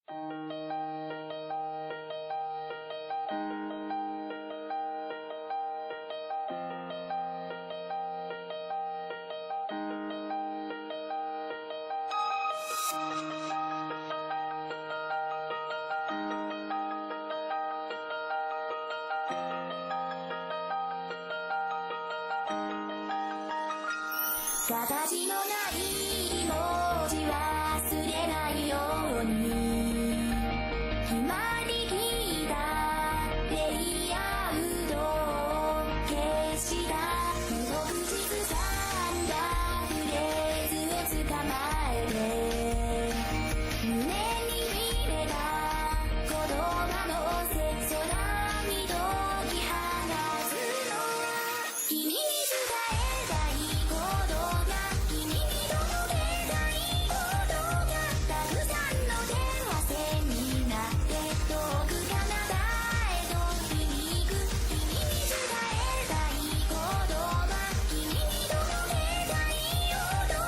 形のない文字忘れないように今に来たレイアウトを消した無口ずさんだフレーズを捕まえて胸に秘めた言葉のせ空に解き放つのは君に伝えたいこと君に届けたいことがたくさんの電話線になって遠く彼方へと響く君に伝えたい言葉君に届けたい音が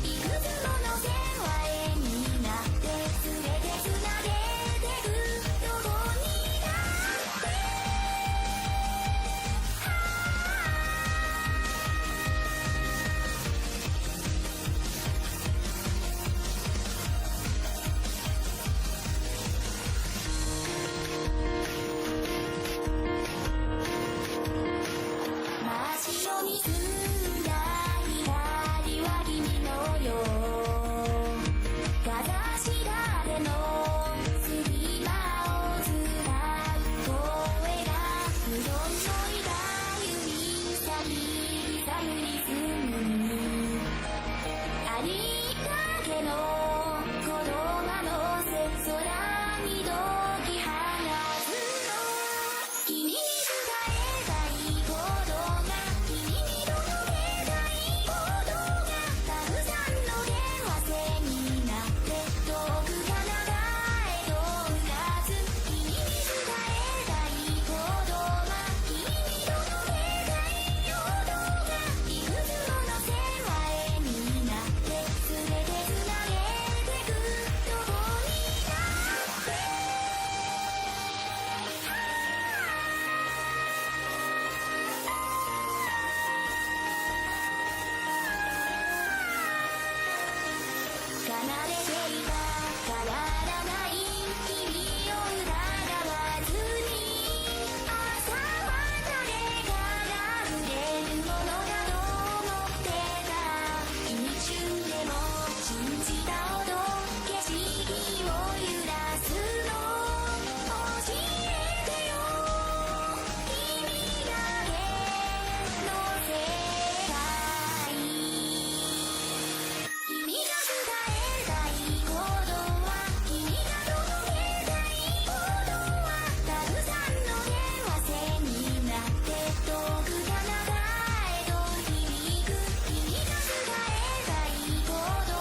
いくつもの線は円になって全てつなげてくどこにだって真っ白に澄んだ光は君のよかざしたての隙間を伝う声が無論のいた指先寒いすぐにありったけの言葉のせ空に解き放つのは君に伝えたいことが君に届けたいことがたくさんの電話線になって遠く彼方へと浮かず君に伝えたい言葉君に届けたい音がいくつもの線は円になって全てつなげてくどこにだって奏でていた変わらない君を疑わずに朝は誰かが触れるものだと思ってた一瞬でも信じたほど景色を揺らすの教えてよ君だけの世界君が伝えたいことは君が届けたいことはたくさんの電話線になって遠く彼方へと響く君が伝えたいこと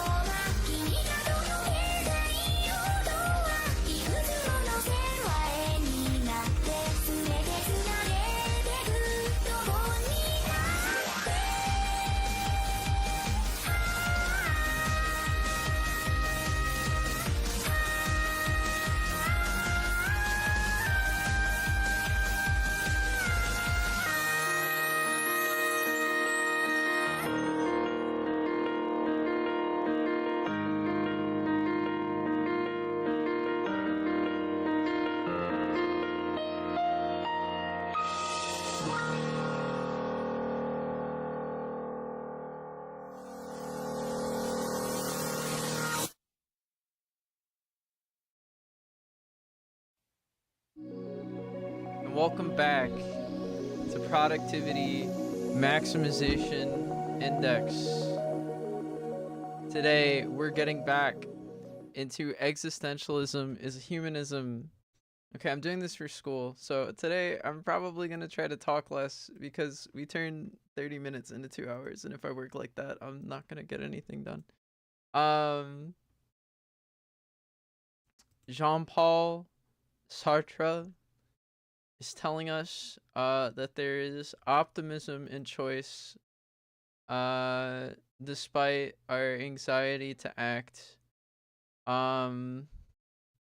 は君が届けたい音はいくつもの線は円になって全てつなげてくどこにだってAnd welcome back to Productivity Maximization Index. Today, we're getting back into existentialism is humanism. Okay, I'm doing this for school, so today I'm probably going to try to talk less because we turn 30 minutes into 2 hours, and if I work like that, I'm not going to get anything done. Jean-Paul Sartre is telling us that there is optimism in choice despite our anxiety to act.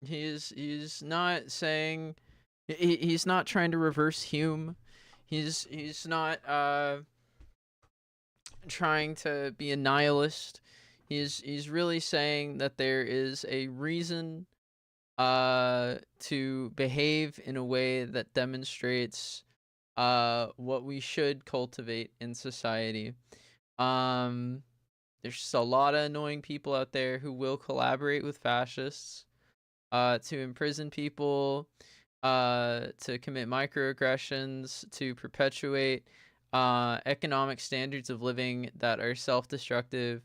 He's not saying he's not trying to reverse Hume. He's not trying to be a nihilist. He's really saying that there is a reason to behave in a way that demonstrates what we should cultivate in society. There's just a lot of annoying people out there who will collaborate with fascists to imprison people, to commit microaggressions, to perpetuate economic standards of living that are self-destructive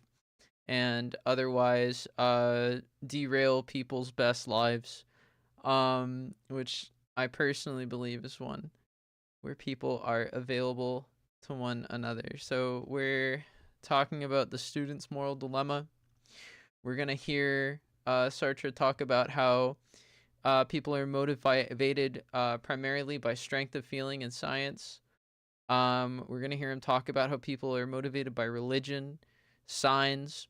and otherwise derail people's best lives, which I personally believe is one where people are available to one another. So we're talking about the student's moral dilemma. We're going to hear Sartre talk about how people are motivated primarily by strength of feeling and science. We're going to hear him talk about how people are motivated by religion, signs,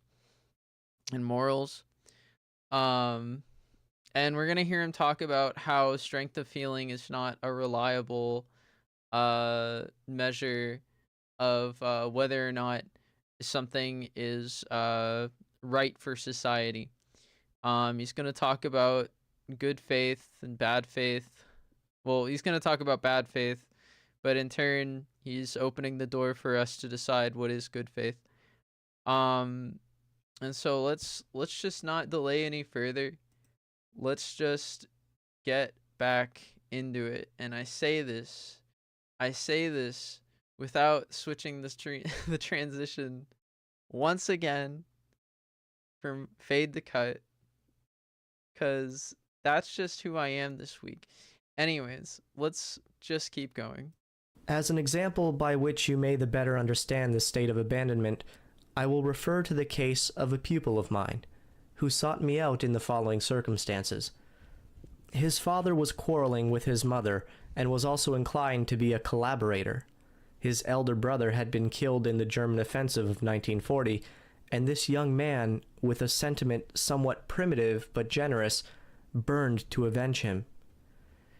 and morals. And we're going to hear him talk about how strength of feeling is not a reliable measure of whether or not something is right for society. He's going to talk about good faith and bad faith. Well, he's going to talk about bad faith, but in turn, he's opening the door for us to decide what is good faith. And so let's just not delay any further. Let's just get back into it. And I say this without switching the transition once again from fade to cut, because that's just who I am this week. Anyways, let's just keep going. As an example by which you may the better understand this state of abandonment, I will refer to the case of a pupil of mine, who sought me out in the following circumstances. His father was quarreling with his mother, and was also inclined to be a collaborator. His elder brother had been killed in the German offensive of 1940, and this young man, with a sentiment somewhat primitive but generous, burned to avenge him.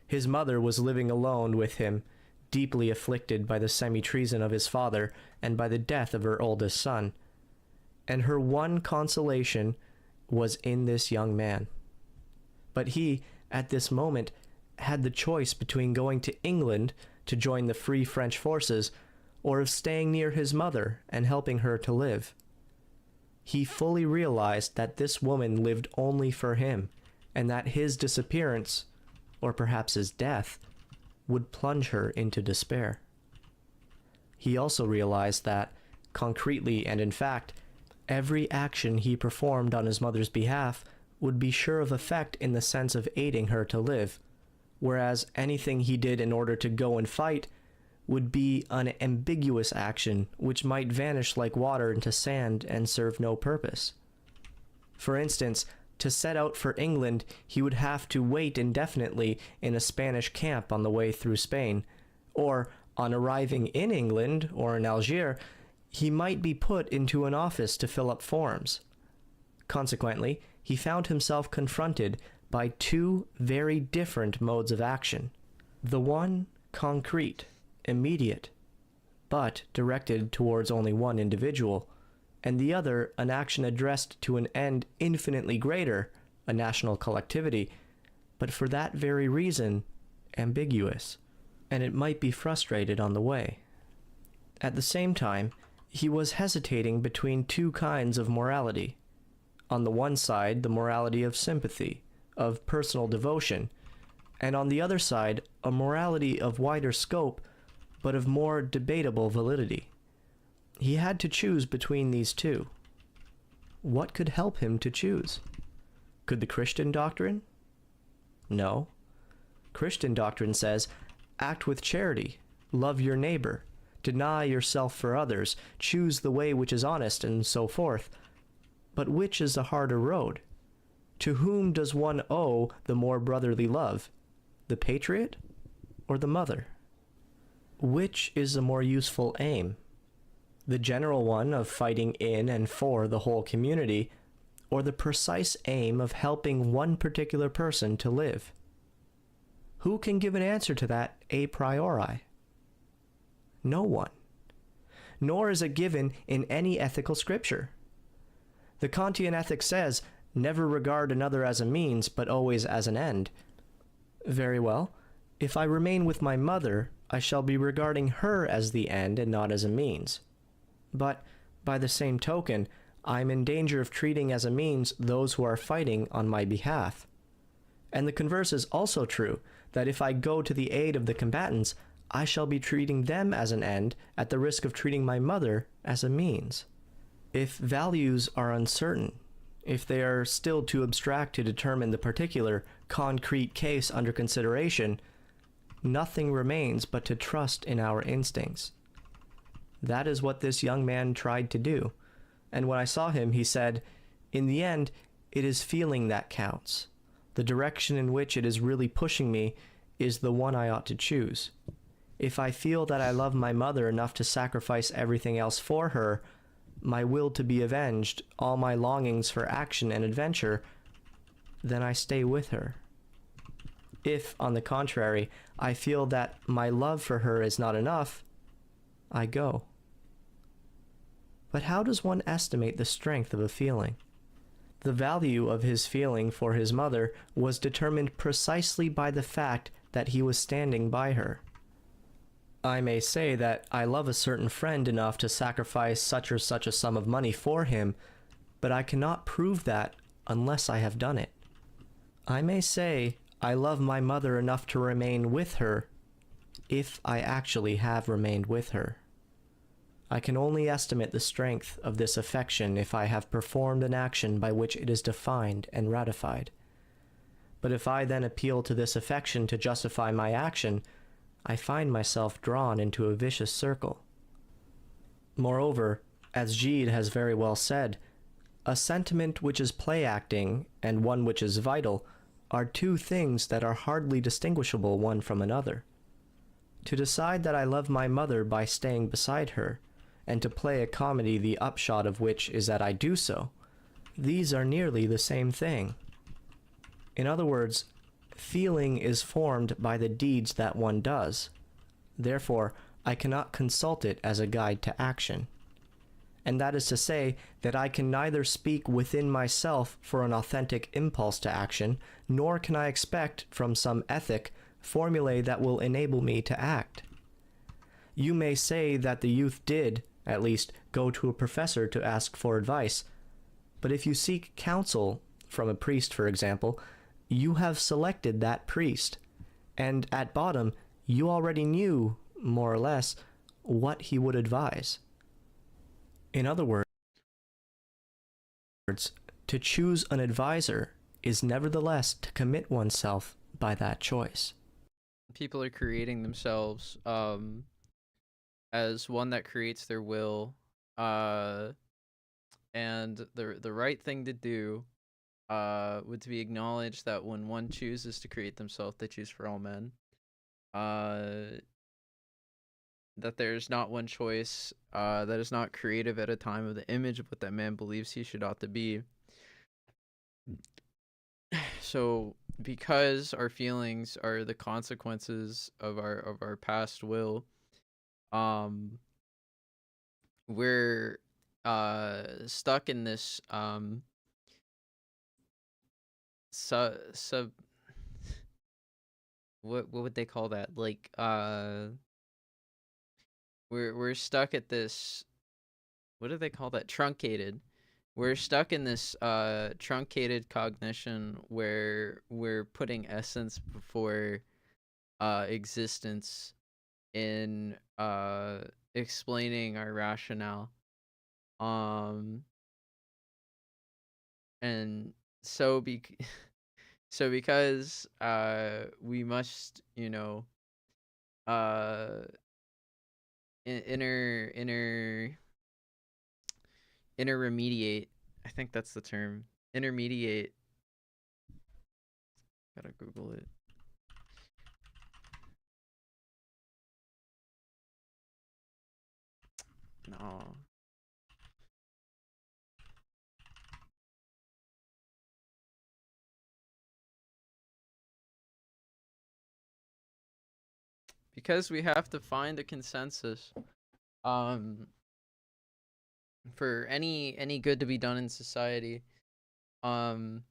His mother was living alone with him, deeply afflicted by the semi-treason of his father and by the death of her oldest son, and her one consolation was in this young man. But he, at this moment, had the choice between going to England to join the Free French forces or of staying near his mother and helping her to live. He fully realized that this woman lived only for him, and that his disappearance, or perhaps his death, would plunge her into despair. He also realized that, concretely and in fact, every action he performed on his mother's behalf would be sure of effect in the sense of aiding her to live, whereas anything he did in order to go and fight would be an ambiguous action which might vanish like water into sand and serve no purpose. For instance, to set out for England, he would have to wait indefinitely in a Spanish camp on the way through Spain, or, on arriving in England or in Algiers, he might be put into an office to fill up forms. Consequently, he found himself confronted by two very different modes of action. The one concrete, immediate, but directed towards only one individual, and the other an action addressed to an end infinitely greater, a national collectivity, but for that very reason, ambiguous, and it might be frustrated on the way. At the same time, he was hesitating between two kinds of morality. On the one side, the morality of sympathy, of personal devotion, and on the other side, a morality of wider scope, but of more debatable validity. He had to choose between these two. What could help him to choose? Could the Christian doctrine? No. Christian doctrine says, act with charity, love your neighbor, deny yourself for others, choose the way which is honest, and so forth. But which is the harder road? To whom does one owe the more brotherly love? The patriot or the mother? Which is the more useful aim? The general one of fighting in and for the whole community, or the precise aim of helping one particular person to live? Who can give an answer to that a priori? No one. Nor is it given in any ethical scripture. The Kantian ethic says, never regard another as a means, but always as an end. Very well. If I remain with my mother, I shall be regarding her as the end and not as a means. But, by the same token, I am in danger of treating as a means those who are fighting on my behalf. And the converse is also true, that if I go to the aid of the combatants, I shall be treating them as an end at the risk of treating my mother as a means. If values are uncertain, if they are still too abstract to determine the particular, concrete case under consideration, nothing remains but to trust in our instincts. That is what this young man tried to do, and when I saw him, he said, in the end, it is feeling that counts. The direction in which it is really pushing me is the one I ought to choose. If I feel that I love my mother enough to sacrifice everything else for her, my will to be avenged, all my longings for action and adventure, then I stay with her. If, on the contrary, I feel that my love for her is not enough, I go. But how does one estimate the strength of a feeling? The value of his feeling for his mother was determined precisely by the fact that he was standing by her. I may say that I love a certain friend enough to sacrifice such or such a sum of money for him, but I cannot prove that unless I have done it. I may say I love my mother enough to remain with her, if I actually have remained with her. I can only estimate the strength of this affection if I have performed an action by which it is defined and ratified. But if I then appeal to this affection to justify my action, I find myself drawn into a vicious circle. Moreover, as Gide has very well said, a sentiment which is play-acting and one which is vital are two things that are hardly distinguishable one from another. To decide that I love my mother by staying beside her, and to play a comedy the upshot of which is that I do so, these are nearly the same thing. In other words, feeling is formed by the deeds that one does. Therefore, I cannot consult it as a guide to action. And that is to say that I can neither speak within myself for an authentic impulse to action, nor can I expect from some ethic formulae that will enable me to act. You may say that the youth did, at least, go to a professor to ask for advice, but if you seek counsel from a priest, for example, you have selected that priest, and at bottom, you already knew, more or less, what he would advise. In other words, to choose an advisor is nevertheless to commit oneself by that choice. People are creating themselves as one that creates their will, and the right thing to do would to be acknowledged that when one chooses to create themselves, they choose for all men. That there's not one choice that is not creative at a time of the image of what that man believes he should ought to be. So because our feelings are the consequences of our past will, we're stuck in this sub what would they call that, like we're stuck at this, what do they call that, truncated, we're stuck in this truncated cognition where we're putting essence before existence in explaining our rationale, and so so because we must, you know, intermediate, I think that's the term, intermediate, gotta Google it. No. because we have to find a consensus um for any good to be done in society, um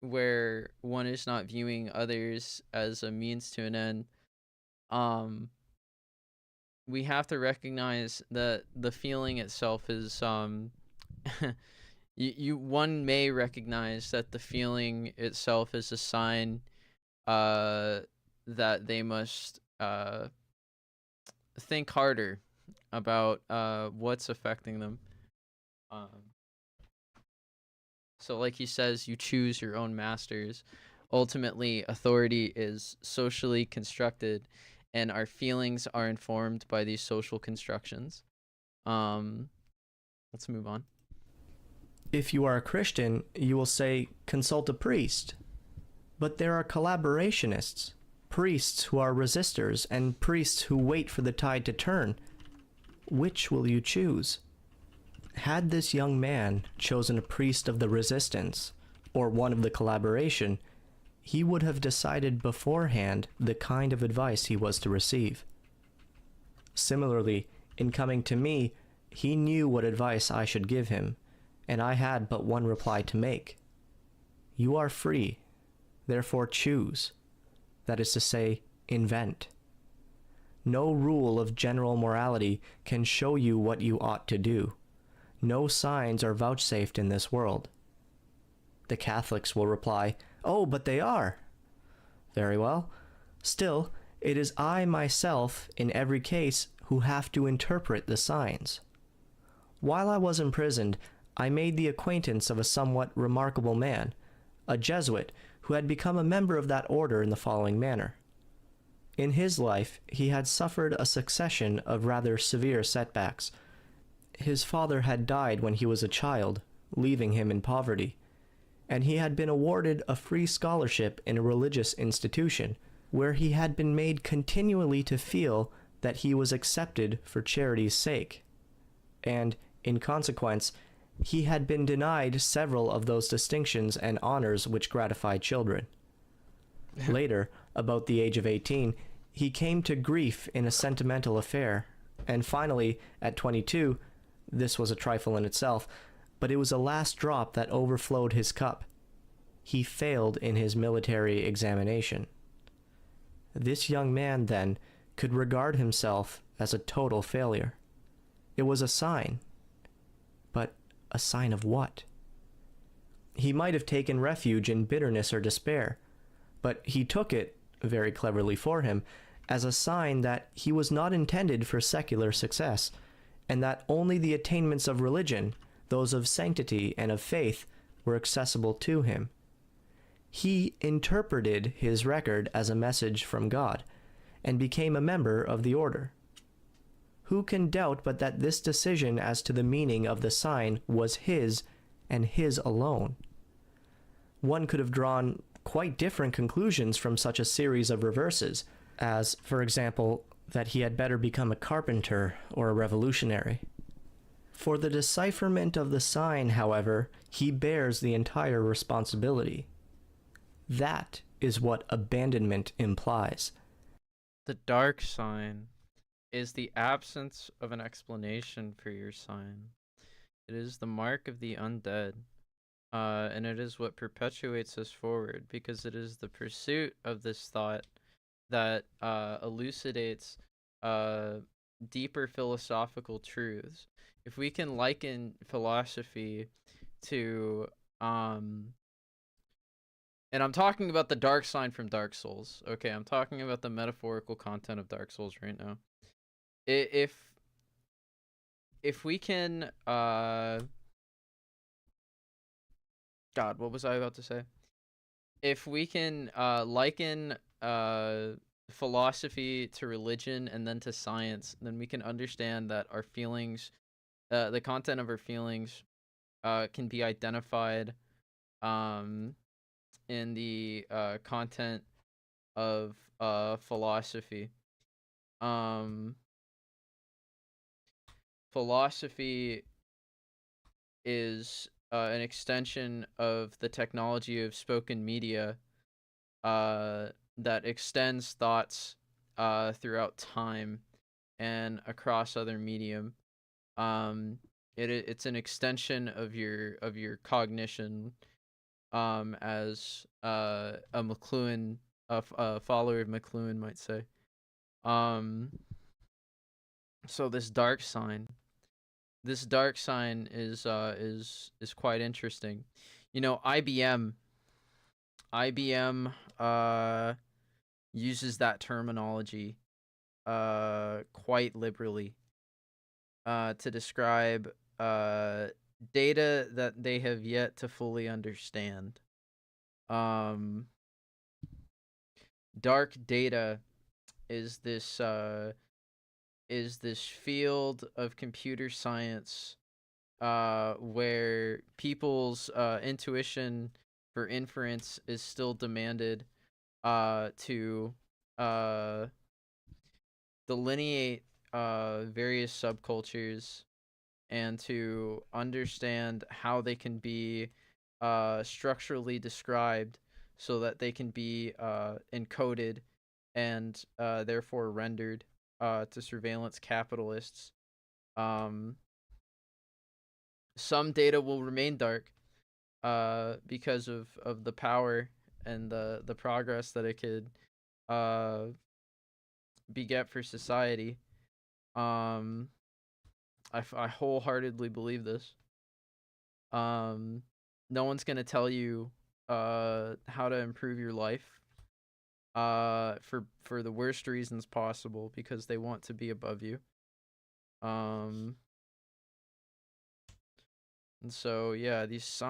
where one is not viewing others as a means to an end. um we have to recognize that the feeling itself is you one may recognize that the feeling itself is a sign uh that they must think harder about what's affecting them. um so like he says, you choose your own masters. Ultimately, authority is socially constructed, and our feelings are informed by these social constructions. um let's move on. If you are a Christian, you will say, consult a priest. But there are collaborationists, priests who are resistors, and priests who wait for the tide to turn. Which will you choose? Had this young man chosen a priest of the resistance, or one of the collaboration, he would have decided beforehand the kind of advice he was to receive. Similarly, in coming to me, he knew what advice I should give him, and I had but one reply to make. You are free, therefore choose. That is to say, invent. No rule of general morality can show you what you ought to do. No signs are vouchsafed in this world. The Catholics will reply, "Oh, but they are." Very well. Still, it is I myself, in every case, who have to interpret the signs. While I was imprisoned, I made the acquaintance of a somewhat remarkable man, a Jesuit, who had become a member of that order in the following manner. In his life, he had suffered a succession of rather severe setbacks. His father had died when he was a child, leaving him in poverty, and he had been awarded a free scholarship in a religious institution, where he had been made continually to feel that he was accepted for charity's sake, and, in consequence, he had been denied several of those distinctions and honors which gratify children. Later, about the age of 18, he came to grief in a sentimental affair, and finally, at 22, this was a trifle in itself, but it was a last drop that overflowed his cup. He failed in his military examination. This young man, then, could regard himself as a total failure. It was a sign. But a sign of what? He might have taken refuge in bitterness or despair, but he took it, very cleverly for him, as a sign that he was not intended for secular success, and that only the attainments of religion, those of sanctity and of faith, were accessible to him. He interpreted his record as a message from God, and became a member of the order. Who can doubt but that this decision as to the meaning of the sign was his, and his alone? One could have drawn quite different conclusions from such a series of reverses, as, for example, that he had better become a carpenter or a revolutionary. For the decipherment of the sign, however, he bears the entire responsibility. That is what abandonment implies. The dark sign is the absence of an explanation for your sign. It is the mark of the undead, and it is what perpetuates us forward, because it is the pursuit of this thought that elucidates deeper philosophical truths. If we can liken philosophy to and I'm talking about the dark sign from Dark Souls. Okay, I'm talking about the metaphorical content of Dark Souls right now. If we can God, what was I about to say? If we can liken philosophy to religion and then to science, then we can understand that our feelings, the content of our feelings, can be identified in the content of philosophy. Philosophy is an extension of the technology of spoken media that extends thoughts throughout time and across other medium. It's an extension of your cognition, as a McLuhan, a follower of McLuhan might say. So this dark sign is quite interesting. You know, IBM uses that terminology quite liberally to describe data that they have yet to fully understand. Dark data is this field of computer science where people's intuition for inference is still demanded to delineate various subcultures and to understand how they can be structurally described so that they can be encoded and therefore rendered to surveillance capitalists. Some data will remain dark because of the power and the progress that it could beget for society. I wholeheartedly believe this. No one's gonna tell you how to improve your life for the worst reasons possible because they want to be above you. And so yeah, these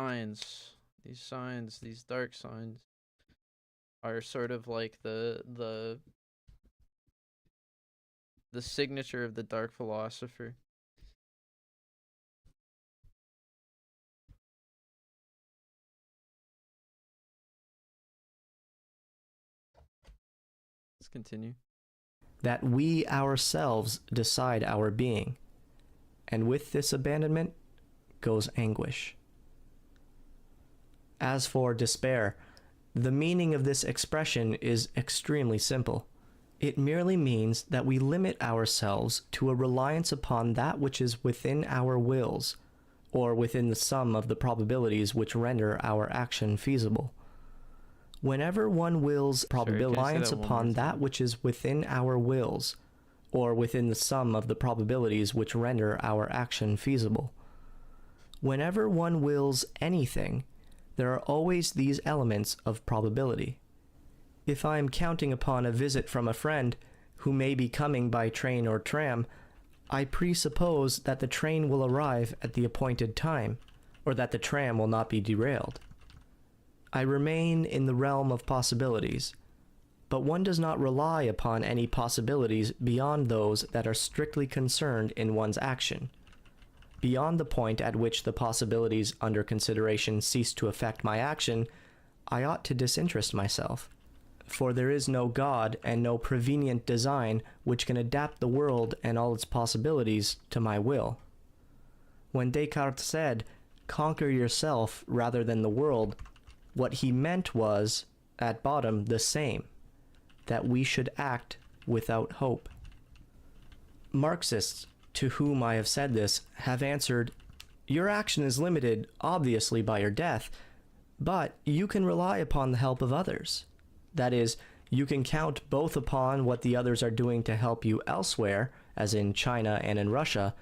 dark signs are sort of like the signature of the dark philosopher. Let's continue. That we ourselves decide our being, and with this abandonment goes anguish. As for despair, the meaning of this expression is extremely simple. It merely means that we limit ourselves to a reliance upon that which is within our wills, or within the sum of the probabilities which render our action feasible. Whenever one wills reliance upon that which is within our wills, or within the sum of the probabilities which render our action feasible. Whenever one wills anything, there are always these elements of probability. If I am counting upon a visit from a friend who may be coming by train or tram, I presuppose that the train will arrive at the appointed time, or that the tram will not be derailed. I remain in the realm of possibilities, but one does not rely upon any possibilities beyond those that are strictly concerned in one's action. Beyond the point at which the possibilities under consideration cease to affect my action, I ought to disinterest myself. For there is no God and no prevenient design which can adapt the world and all its possibilities to my will. When Descartes said, "Conquer yourself rather than the world," what he meant was, at bottom, the same, that we should act without hope. Marxists, to whom I have said this, have answered, "Your action is limited, obviously, by your death, but you can rely upon the help of others. That is, you can count both upon what the others are doing to help you elsewhere, as in China and in Russia,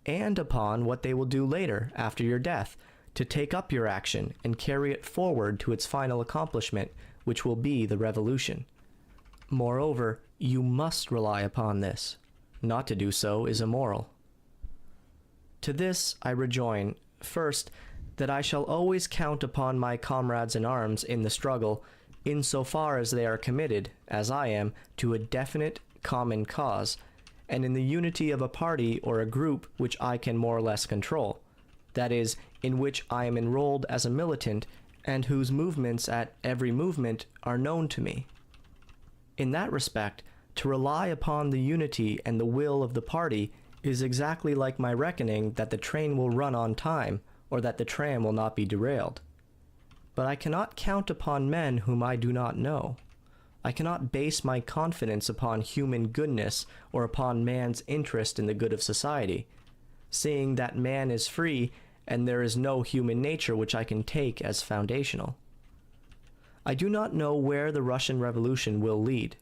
and upon what they will do later, after your death, to take up your action and carry it forward to its final accomplishment, which will be the revolution. Moreover, you must rely upon this. Not to do so is immoral." To this I rejoin, first, that I shall always count upon my comrades in arms in the struggle, in so far as they are committed, as I am, to a definite common cause, and in the unity of a party or a group which I can more or less control, that is, in which I am enrolled as a militant, and whose movements at every movement are known to me. In that respect, to rely upon the unity and the will of the party is exactly like my reckoning that the train will run on time, or that the tram will not be derailed. But I cannot count upon men whom I do not know. I cannot base my confidence upon human goodness or upon man's interest in the good of society, seeing that man is free and there is no human nature which I can take as foundational. I do not know where the Russian Revolution will lead.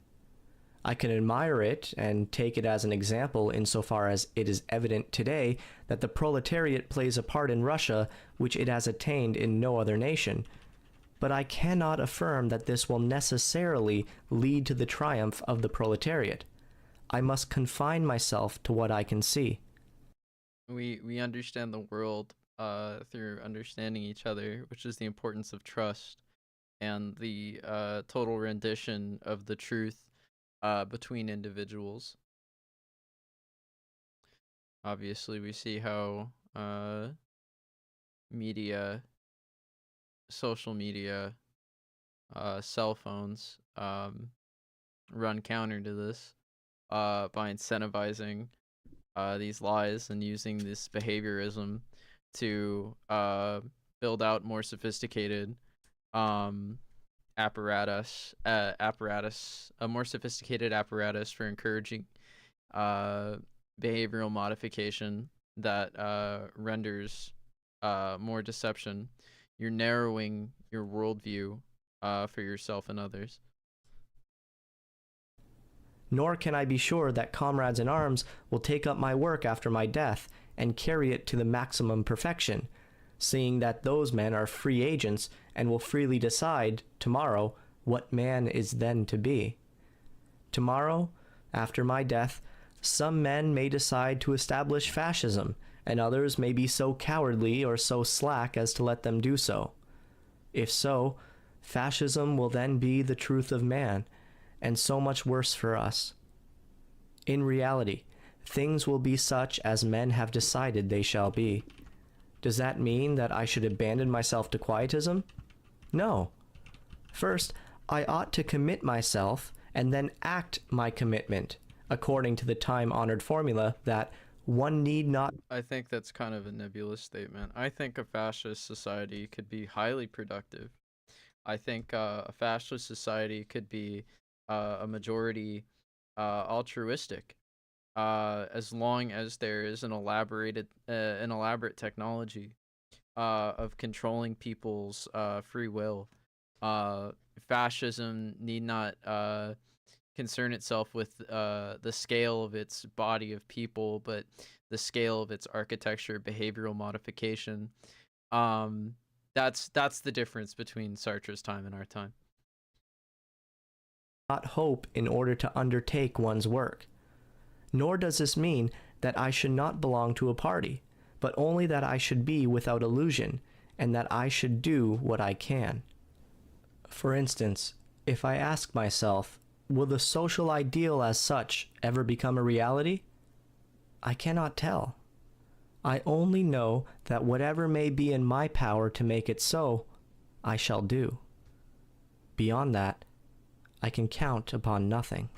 I can admire it and take it as an example insofar as it is evident today that the proletariat plays a part in Russia which it has attained in no other nation, but I cannot affirm that this will necessarily lead to the triumph of the proletariat. I must confine myself to what I can see. We understand the world through understanding each other, which is the importance of trust and the total rendition of the truth between individuals. Obviously, we see how media, social media, cell phones run counter to this by incentivizing these lies and using this behaviorism to build out more sophisticated apparatus, a more sophisticated apparatus for encouraging behavioral modification that renders more deception. You're narrowing your worldview for yourself and others. Nor can I be sure that comrades in arms will take up my work after my death and carry it to the maximum perfection, seeing that those men are free agents and will freely decide, tomorrow, what man is then to be. Tomorrow, after my death, some men may decide to establish fascism, and others may be so cowardly or so slack as to let them do so. If so, fascism will then be the truth of man, and so much worse for us. In reality, things will be such as men have decided they shall be. Does that mean that I should abandon myself to quietism? No. First, I ought to commit myself and then act my commitment, according to the time-honored formula that one need not... I think that's kind of a nebulous statement. I think a fascist society could be highly productive. I think a fascist society could be a majority altruistic, as long as there is an elaborate technology of controlling people's free will. Fascism need not concern itself with the scale of its body of people, but the scale of its architecture, behavioral modification. That's the difference between Sartre's time and our time. Not hope in order to undertake one's work. Nor does this mean that I should not belong to a party, but only that I should be without illusion, and that I should do what I can. For instance, if I ask myself, will the social ideal as such ever become a reality? I cannot tell. I only know that whatever may be in my power to make it so, I shall do. Beyond that, I can count upon nothing.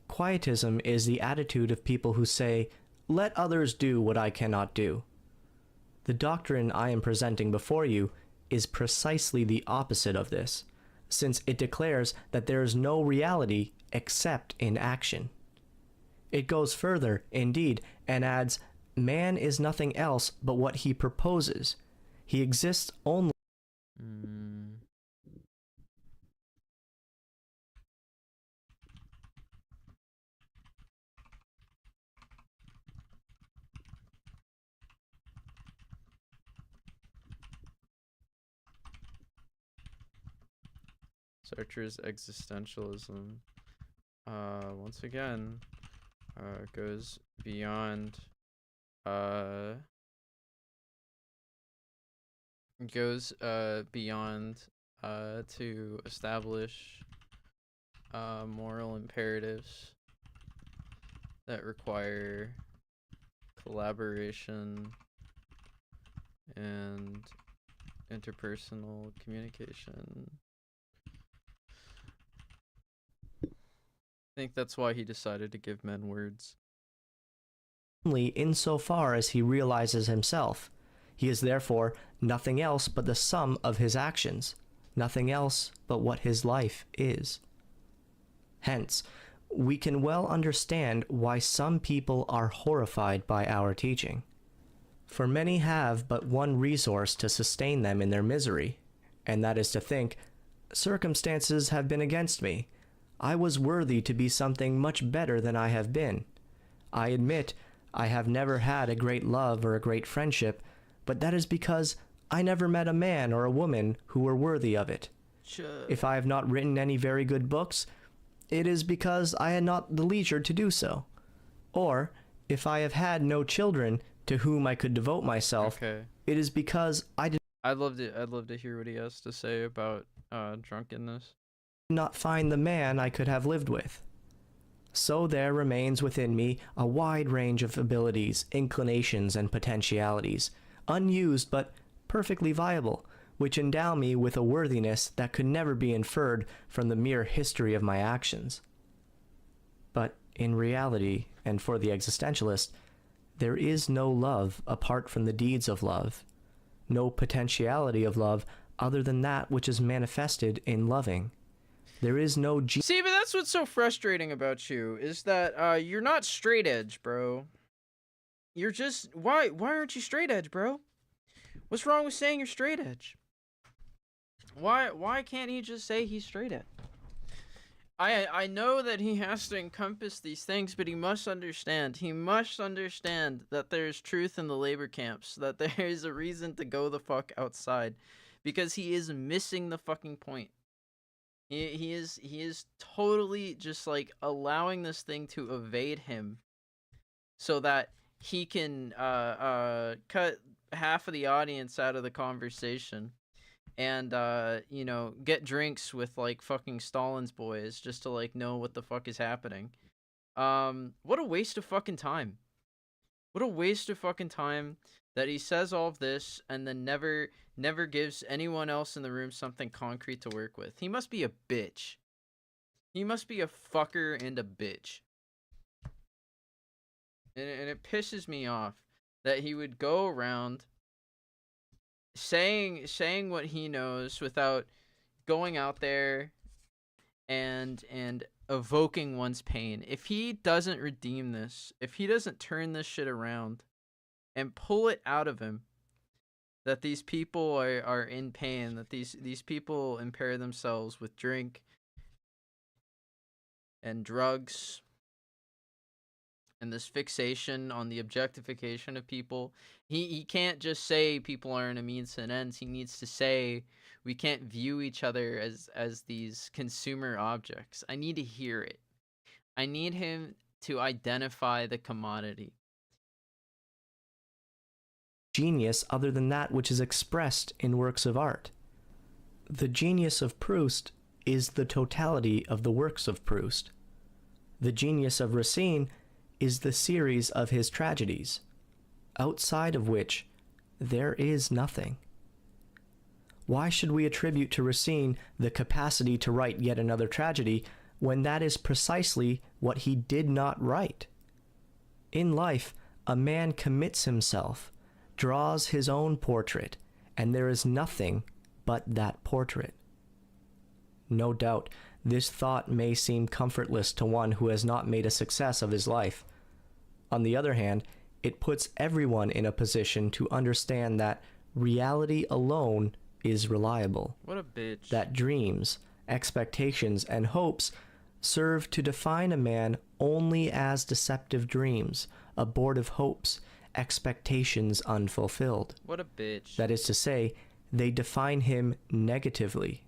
Quietism is the attitude of people who say, "Let others do what I cannot do." The doctrine I am presenting before you is precisely the opposite of this, since it declares that there is no reality except in action. It goes further, indeed, and adds, man is nothing else but what he proposes. He exists only... Sartre's existentialism, once again, goes beyond, to establish moral imperatives that require collaboration and interpersonal communication. I think that's why he decided to give men words. Only insofar as he realizes himself. He is therefore nothing else but the sum of his actions, nothing else but what his life is. Hence, we can well understand why some people are horrified by our teaching. For many have but one resource to sustain them in their misery, and that is to think, circumstances have been against me. I was worthy to be something much better than I have been. I admit I have never had a great love or a great friendship, but that is because I never met a man or a woman who were worthy of it. Sure. If I have not written any very good books, it is because I had not the leisure to do so. Or, if I have had no children to whom I could devote myself, Okay. it is because I did I'd love to hear what he has to say about drunkenness. not find the man I could have lived with. So there remains within me a wide range of abilities, inclinations, and potentialities, unused but perfectly viable, which endow me with a worthiness that could never be inferred from the mere history of my actions. But in reality, and for the existentialist, there is no love apart from the deeds of love, no potentiality of love other than that which is manifested in loving. There is no See, but that's what's so frustrating about you, is that you're not straight edge, bro. You're just why aren't you straight edge, bro? What's wrong with saying you're straight edge? Why can't he just say he's straight edge? I know that he has to encompass these things, but he must understand. He must understand that there's truth in the labor camps, that there is a reason to go the fuck outside, because he is missing the fucking point. He is totally just like allowing this thing to evade him, so that he can cut half of the audience out of the conversation, and you know, get drinks with like fucking Stalin's boys just to like know what the fuck is happening. What a waste of fucking time. What a waste of fucking time that he says all of this and then never gives anyone else in the room something concrete to work with. He must be a bitch. He must be a fucker and a bitch. And it pisses me off that he would go around saying what he knows without going out there and evoking one's pain. If he doesn't redeem this, if he doesn't turn this shit around and pull it out of him, that these people are in pain, that these people impair themselves with drink and drugs and this fixation on the objectification of people. He can't just say people aren't a means to an end. He needs to say we can't view each other as these consumer objects. I need to hear it. I need him to identify the commodity. Genius other than that which is expressed in works of art. The genius of Proust is the totality of the works of Proust. The genius of Racine is the series of his tragedies, outside of which there is nothing. Why should we attribute to Racine the capacity to write yet another tragedy when that is precisely what he did not write? In life, a man commits himself, draws his own portrait, and there is nothing but that portrait. No doubt, this thought may seem comfortless to one who has not made a success of his life. On the other hand, it puts everyone in a position to understand that reality alone is reliable. What a bitch. That dreams, expectations, and hopes serve to define a man only as deceptive dreams, abortive hopes, expectations unfulfilled. What a bitch. That is to say, they define him negatively,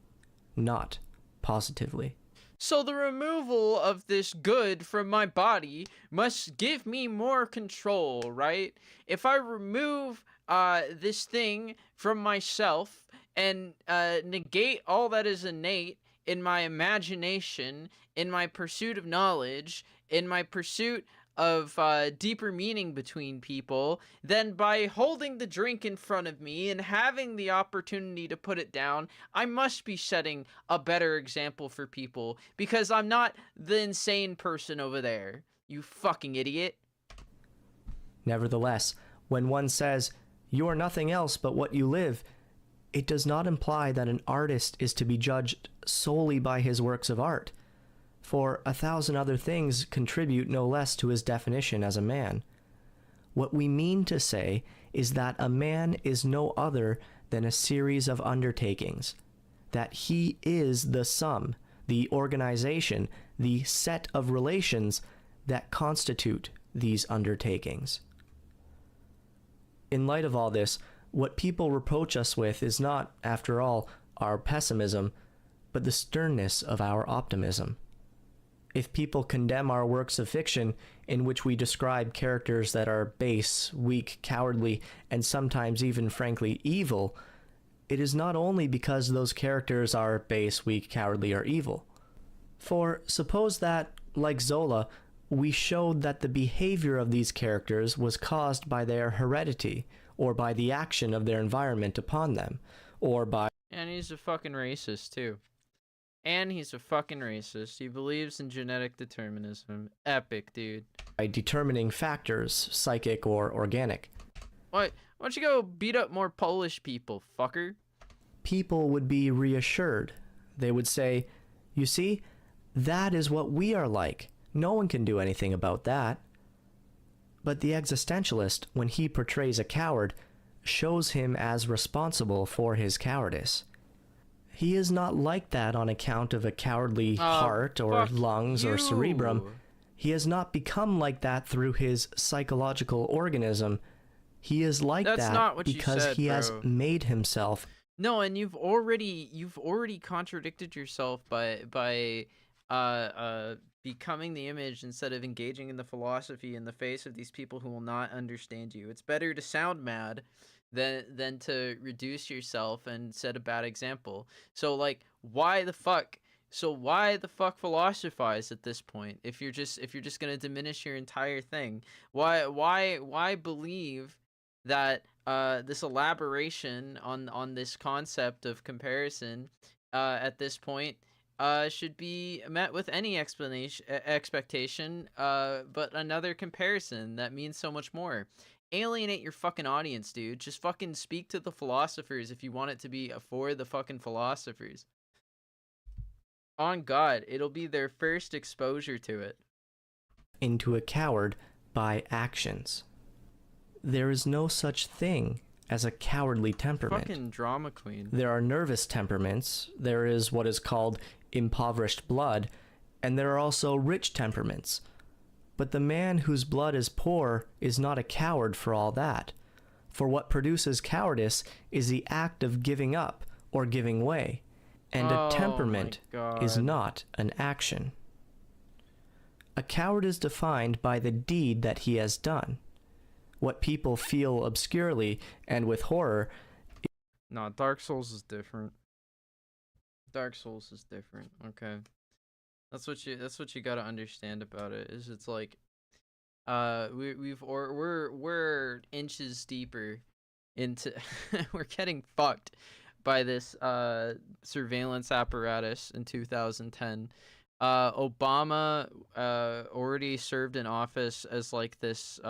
not positively. So the removal of this good from my body must give me more control, right? If I remove this thing from myself and negate all that is innate in my imagination, in my pursuit of knowledge, in my pursuit of deeper meaning between people, then by holding the drink in front of me and having the opportunity to put it down, I must be setting a better example for people, because I'm not the insane person over there, you fucking idiot. Nevertheless, when one says, "You are nothing else but what you live," it does not imply that an artist is to be judged solely by his works of art, for 1,000 other things contribute no less to his definition as a man. What we mean to say is that a man is no other than a series of undertakings, that he is the sum, the organization, the set of relations that constitute these undertakings. In light of all this, what people reproach us with is not, after all, our pessimism, but the sternness of our optimism. If people condemn our works of fiction in which we describe characters that are base, weak, cowardly, and sometimes even frankly evil, it is not only because those characters are base, weak, cowardly, or evil. For suppose that, like Zola, we showed that the behavior of these characters was caused by their heredity, or by the action of their environment upon them, or by... And he's a fucking racist, too. And he's a fucking racist. He believes in genetic determinism. Epic, dude. ...by determining factors, psychic or organic. Why don't you go beat up more Polish people, fucker? People would be reassured. They would say, you see, that is what we are like. No one can do anything about that. But the existentialist, when he portrays a coward, shows him as responsible for his cowardice. He is not like that on account of a cowardly heart or lungs or cerebrum. He has not become like that through his psychological organism. He is like that because he has made himself. No, and you've already contradicted yourself by becoming the image instead of engaging in the philosophy in the face of these people who will not understand you. It's better to sound mad than to reduce yourself and set a bad example. So like, why the fuck philosophize at this point if you're just gonna diminish your entire thing? Why believe that this elaboration on this concept of comparison at this point should be met with any expectation but another comparison that means so much more? Alienate your fucking audience, dude. Just fucking speak to the philosophers if you want it to be for the fucking philosophers. On God, it'll be their first exposure to it. Into a coward by actions. There is no such thing as a cowardly temperament. Fucking drama queen. There are nervous temperaments, there is what is called impoverished blood, and there are also rich temperaments. But the man whose blood is poor is not a coward for all that. For what produces cowardice is the act of giving up or giving way, and a temperament is not an action. A coward is defined by the deed that he has done. What people feel obscurely and with horror... No, Dark Souls is different. Dark Souls is different, okay? That's what you gotta understand about it, is it's like, we're inches deeper into, we're getting fucked by this, surveillance apparatus in 2010. Obama, already served in office as like this,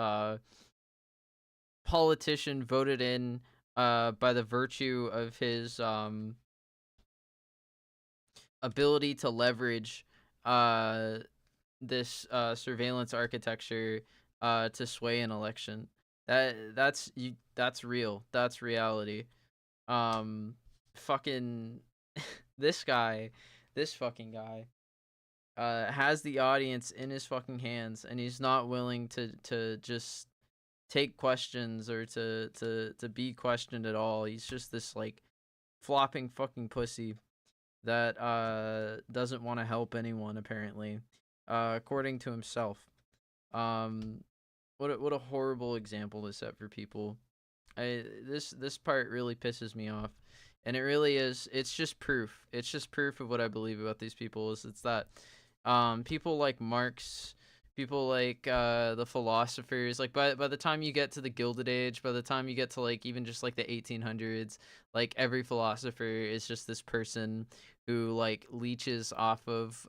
politician voted in, by the virtue of his, ability to leverage this surveillance architecture to sway an election. That's real. That's reality. Fucking this fucking guy has the audience in his fucking hands, and he's not willing to just take questions or to be questioned at all. He's just this like flopping fucking pussy that doesn't want to help anyone, apparently, according to himself. What a horrible example to set for people. This part really pisses me off, and it really is. It's just proof. It's just proof of what I believe about these people. It's that people like Marx, people like the philosophers, like by the time you get to the Gilded Age, by the time you get to like even just like the 1800s, like every philosopher is just this person who like leeches off of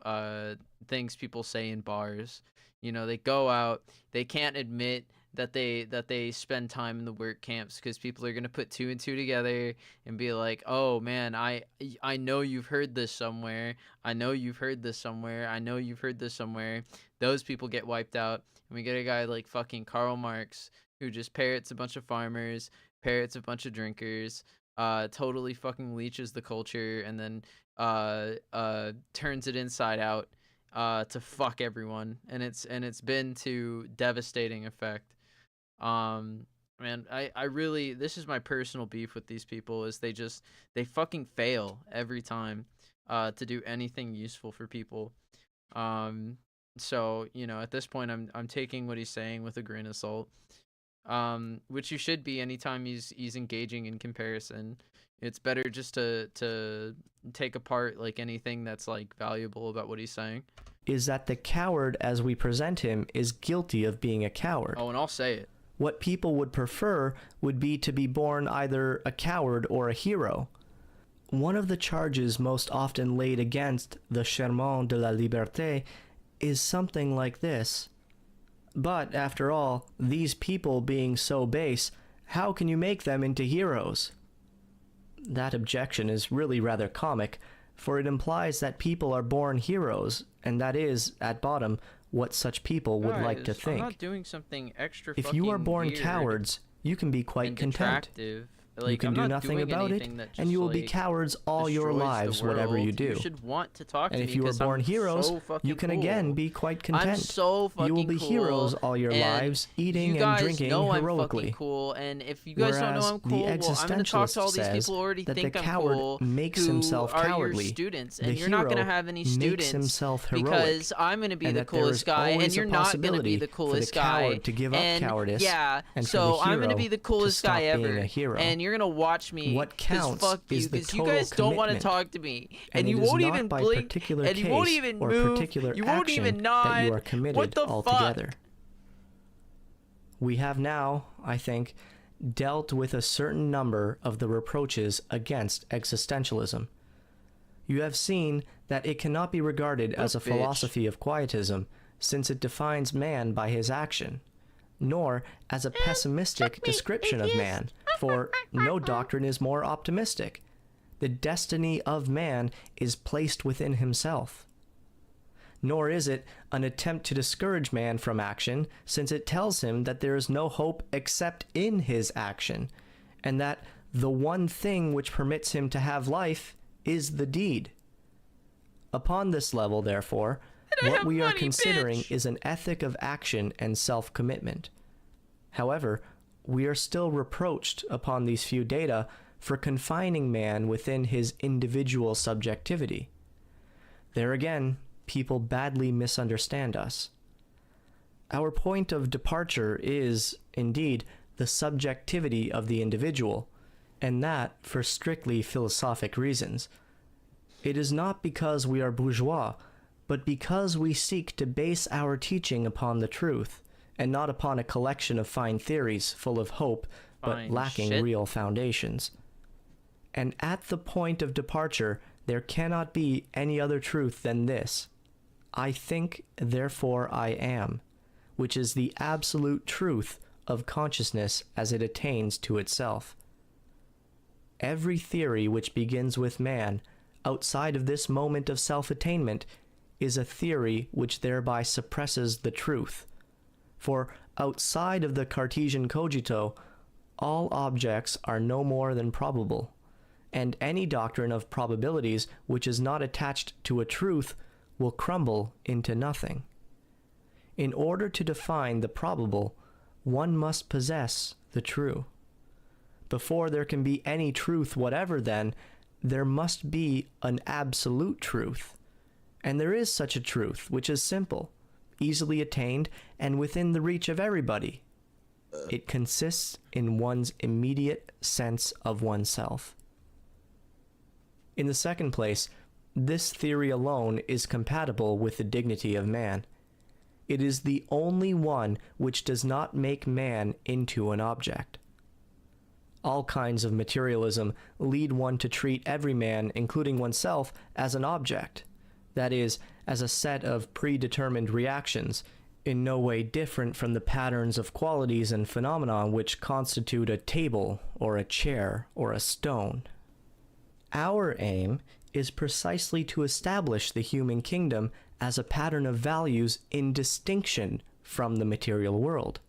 things people say in bars. You know, they go out, they can't admit that they spend time in the work camps, because people are going to put two and two together and be like, oh man, I know you've heard this somewhere, I know you've heard this somewhere, I know you've heard this somewhere. Those people get wiped out, and we get a guy like fucking Karl Marx, who just parrots a bunch of farmers, parrots a bunch of drinkers, totally fucking leeches the culture, and then turns it inside out to fuck everyone, and it's been to devastating effect. Man, I really, this is my personal beef with these people, is they fucking fail every time to do anything useful for people. So, you know, at this point I'm taking what he's saying with a grain of salt. Which you should be anytime he's engaging in comparison. It's better just to take apart like anything that's like valuable about what he's saying. Is that the coward as we present him is guilty of being a coward. Oh, and I'll say it. What people would prefer would be to be born either a coward or a hero. One of the charges most often laid against the Serment de la Liberté is something like this. But, after all, these people being so base, how can you make them into heroes? That objection is really rather comic, for it implies that people are born heroes, and that is, at bottom, what such people would like to think. I'm not doing something extra If fucking you are born weird cowards, you can be quite and content. detractive. You Like, can I'm do not nothing doing about it, anything that and you will just, be like, cowards all your destroys the lives, whatever you world. do. You should want to talk to And me, if you are 'cause born I'm heroes, so fucking you can cool. again be quite content. I'm so fucking You will be cool, heroes all your and lives, eating you guys and drinking know heroically. I'm fucking cool, and if you guys don't know Whereas I'm the cool, well, I'm gonna talk to all existentialist these says people who already that the think I'm coward cool, makes who himself are cowardly. your students, The and you're not gonna hero have any makes students himself heroic, because I'm gonna be and the that there is coolest guy, and always you're a not gonna be possibility the for the coolest guy. coward to give up And cowardice, yeah, and for so the I'm gonna hero be the to coolest stop guy being ever, a hero. and you're gonna watch me. What 'cause counts fuck you, is the because you total guys don't want to commitment, talk to me, and and you it is won't not even by blink, particular and you won't case even or move, particular you won't action even nod. that you are committed What the altogether. fuck? We have now, I think, dealt with a certain number of the reproaches against existentialism. You have seen that it cannot be regarded as a bitch. philosophy of quietism, since it defines man by his action, nor as a pessimistic description of man, for no doctrine is more optimistic. The destiny of man is placed within himself. Nor is it an attempt to discourage man from action, since it tells him that there is no hope except in his action, and that the one thing which permits him to have life is the deed. Upon this level, therefore, what we are considering is an ethic of action and self-commitment. However, we are still reproached upon these few data for confining man within his individual subjectivity. There again, people badly misunderstand us. Our point of departure is, indeed, the subjectivity of the individual, and that for strictly philosophic reasons. It is not because we are bourgeois, but because we seek to base our teaching upon the truth, and not upon a collection of fine theories full of hope, but Fine lacking shit. real foundations. And at the point of departure, there cannot be any other truth than this: I think, therefore I am, which is the absolute truth of consciousness as it attains to itself. Every theory which begins with man, outside of this moment of self-attainment, is a theory which thereby suppresses the truth. For outside of the Cartesian cogito, all objects are no more than probable, and any doctrine of probabilities which is not attached to a truth will crumble into nothing. In order to define the probable, one must possess the true. Before there can be any truth whatever, then, there must be an absolute truth. And there is such a truth, which is simple, easily attained, and within the reach of everybody. It consists in one's immediate sense of oneself. In the second place, this theory alone is compatible with the dignity of man. It is the only one which does not make man into an object. All kinds of materialism lead one to treat every man, including oneself, as an object, that is, as a set of predetermined reactions, in no way different from the patterns of qualities and phenomena which constitute a table or a chair or a stone. Our aim is precisely to establish the human kingdom as a pattern of values in distinction from the material world.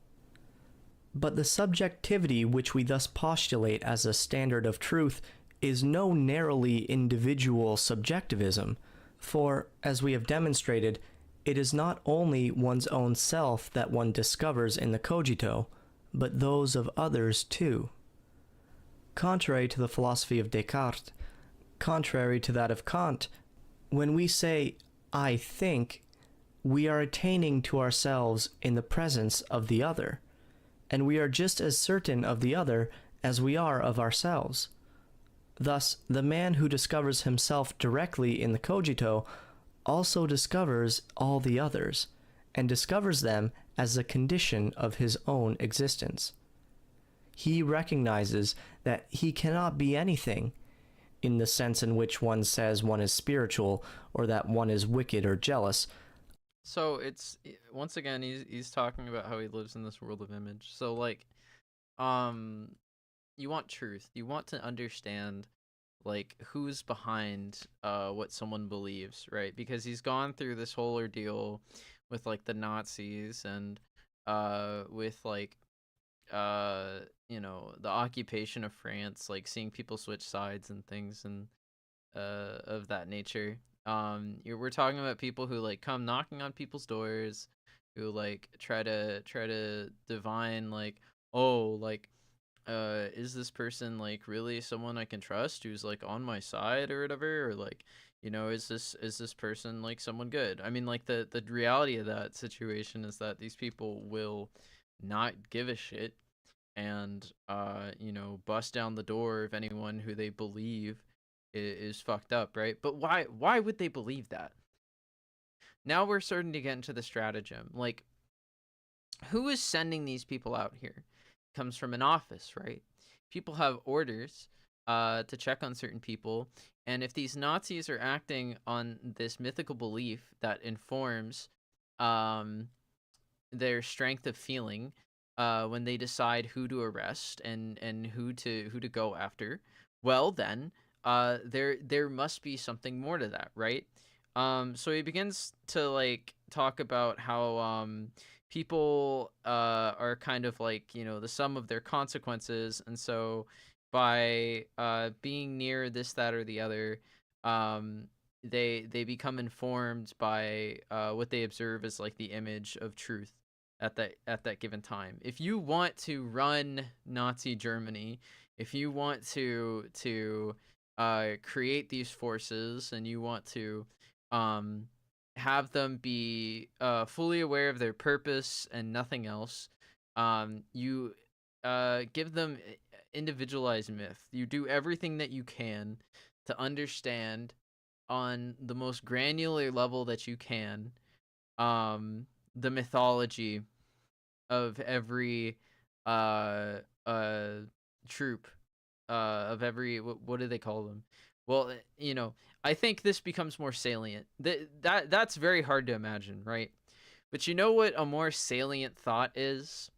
But the subjectivity which we thus postulate as a standard of truth is no narrowly individual subjectivism, for, as we have demonstrated, it is not only one's own self that one discovers in the cogito, but those of others too. Contrary to the philosophy of Descartes, contrary to that of Kant, when we say, I think, we are attaining to ourselves in the presence of the other, and we are just as certain of the other as we are of ourselves. Thus, the man who discovers himself directly in the cogito also discovers all the others, and discovers them as a condition of his own existence. He recognizes that he cannot be anything, in the sense in which one says one is spiritual or that one is wicked or jealous. So it's once again he's talking about how he lives in this world of image. So like, you want truth. You want to understand like who's behind what someone believes, right? Because he's gone through this whole ordeal with like the Nazis and with like you know, the occupation of France, like seeing people switch sides and things and of that nature. We're talking about people who like come knocking on people's doors, who like try to divine like, oh, like is this person like really someone I can trust who's like on my side or whatever, or like, you know, is this person like someone good? I mean, like the reality of that situation is that these people will not give a shit and you know, bust down the door of anyone who they believe is fucked up, right? But why would they believe that? Now we're starting to get into the stratagem. Like, who is sending these people out here? Comes from an office, right? People have orders to check on certain people, and if these Nazis are acting on this mythical belief that informs their strength of feeling when they decide who to arrest and who to go after, well then there must be something more to that, right? So he begins to like talk about how people are kind of like, you know, the sum of their consequences, and so by being near this, that, or the other, they become informed by what they observe as like the image of truth at that given time. If you want to run Nazi Germany, if you want to create these forces, and you want to have them be fully aware of their purpose and nothing else, you give them individualized myth. You do everything that you can to understand on the most granular level that you can the mythology of every uh uh troop, of every, what do they call them? Well, you know, I think this becomes more salient. That's very hard to imagine, right? But you know what a more salient thought is?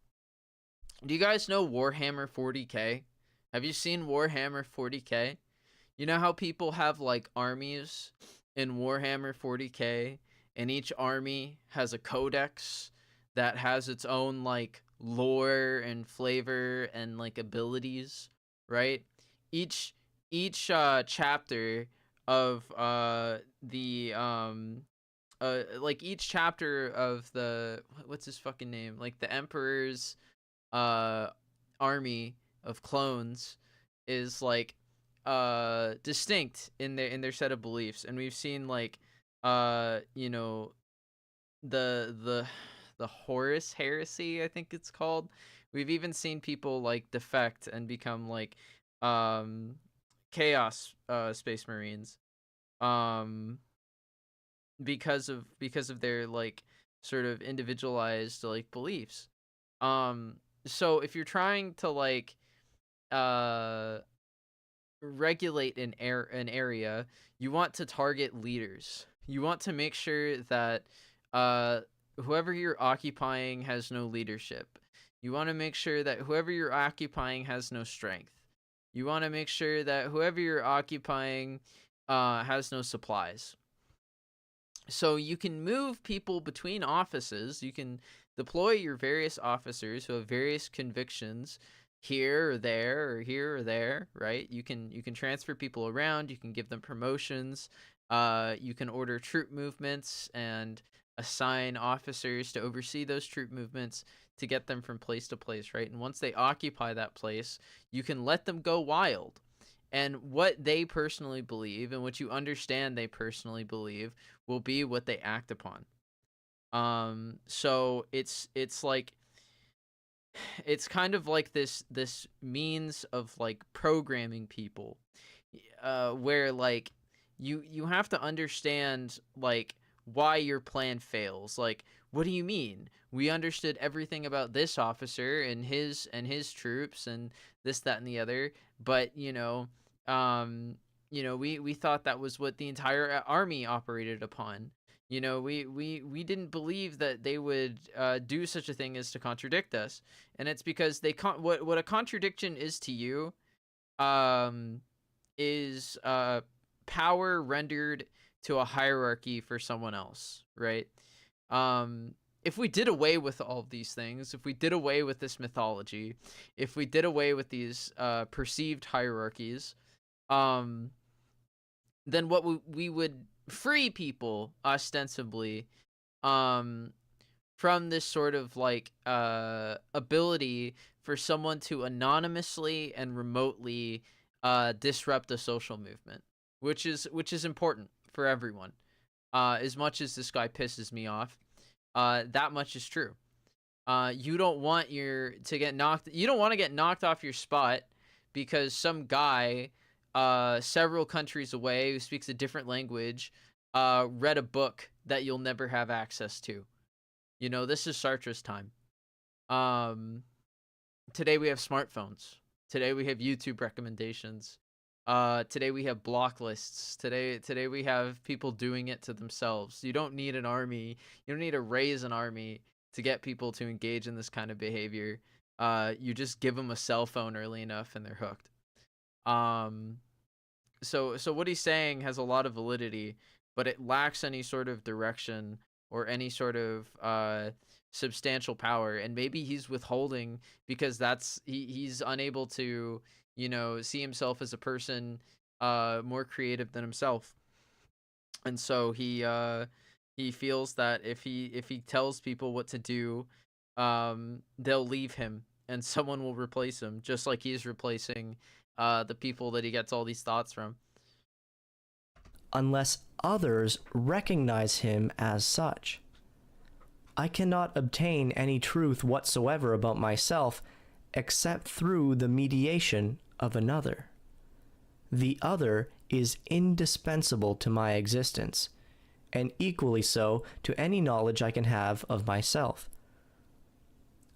Do you guys know Warhammer 40K? Have you seen Warhammer 40K? You know how people have like armies in Warhammer 40K, and each army has a codex that has its own like lore and flavor and like abilities, right? Each chapter of the like each chapter of the, what's his fucking name? Like the Emperor's uh army of clones is like distinct in their set of beliefs, and we've seen like you know, the Horus heresy, I think it's called. We've even seen people like defect and become like chaos space marines um because of their like sort of individualized like beliefs. So if you're trying to like uh regulate an area, you want to target leaders. You want to make sure that uh whoever you're occupying has no leadership. You want to make sure that whoever you're occupying has no strength. You want to make sure that whoever you're occupying has no supplies. So you can move people between offices. You can deploy your various officers who have various convictions here or there or here or there, right? You can transfer people around. You can give them promotions. You can order troop movements and assign officers to oversee those troop movements to get them from place to place, right? And once they occupy that place, you can let them go wild. And what they personally believe and what you understand they personally believe will be what they act upon. So it's like, it's kind of like this means of like programming people, where like you have to understand like why your plan fails. Like, what do you mean? We understood everything about this officer and his troops and this, that, and the other, but we thought that was what the entire army operated upon. We didn't believe that they would do such a thing as to contradict us, and it's because what a contradiction is to you, is power rendered to a hierarchy for someone else, right? If we did away with all of these things, if we did away with this mythology, if we did away with these perceived hierarchies, then what we would free people ostensibly from this sort of like ability for someone to anonymously and remotely disrupt a social movement, which is important for everyone. As much as this guy pisses me off, that much is true. You don't want you don't want to get knocked off your spot because some guy several countries away who speaks a different language read a book that you'll never have access to. This is Sartre's time. Today we have smartphones. Today we have YouTube recommendations. Today we have block lists. Today we have people doing it to themselves. You don't need an army. You don't need to raise an army to get people to engage in this kind of behavior. You just give them a cell phone early enough and they're hooked. So what he's saying has a lot of validity, but it lacks any sort of direction or any sort of substantial power. And maybe he's withholding because he's unable to see himself as a person more creative than himself, and so he feels that if he tells people what to do, they'll leave him and someone will replace him, just like he's replacing the people that he gets all these thoughts from, unless others recognize him as such. I cannot obtain any truth whatsoever about myself except through the mediation of another. The other is indispensable to my existence, and equally so to any knowledge I can have of myself.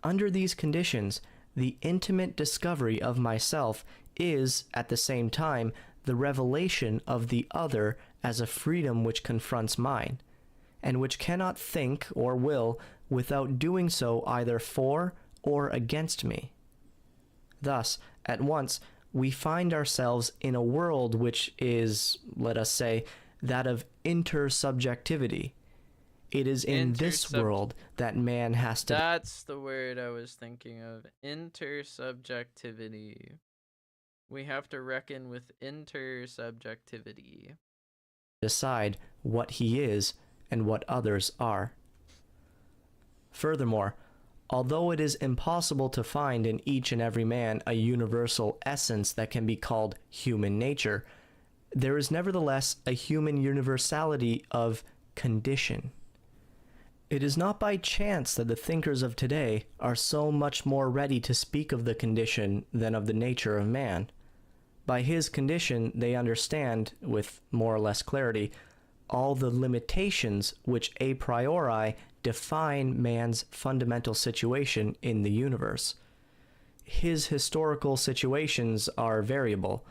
Under these conditions, the intimate discovery of myself is, at the same time, the revelation of the other as a freedom which confronts mine, and which cannot think or will without doing so either for or against me. Thus, at once, we find ourselves in a world which is, let us say, that of intersubjectivity. It is in this world that man has to... That's the word I was thinking of. Intersubjectivity. We have to reckon with intersubjectivity. decide what he is and what others are. Furthermore, although it is impossible to find in each and every man a universal essence that can be called human nature, there is nevertheless a human universality of condition. It is not by chance that the thinkers of today are so much more ready to speak of the condition than of the nature of man. By his condition, they understand, with more or less clarity, all the limitations which a priori define man's fundamental situation in the universe. His historical situations are variable.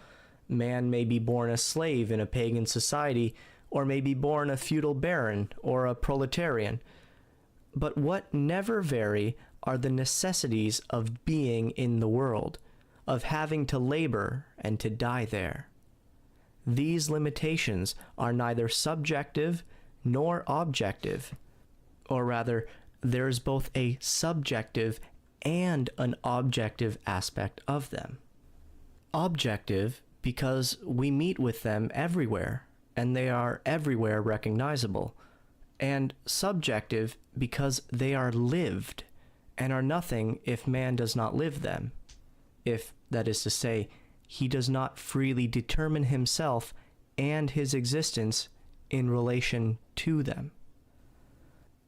Man may be born a slave in a pagan society, or may be born a feudal baron or a proletarian. But what never vary are the necessities of being in the world, of having to labor and to die there. These limitations are neither subjective nor objective, or rather, there is both a subjective and an objective aspect of them. Objective because we meet with them everywhere, and they are everywhere recognizable, and subjective because they are lived, and are nothing if man does not live them, if, that is to say, he does not freely determine himself and his existence in relation to them.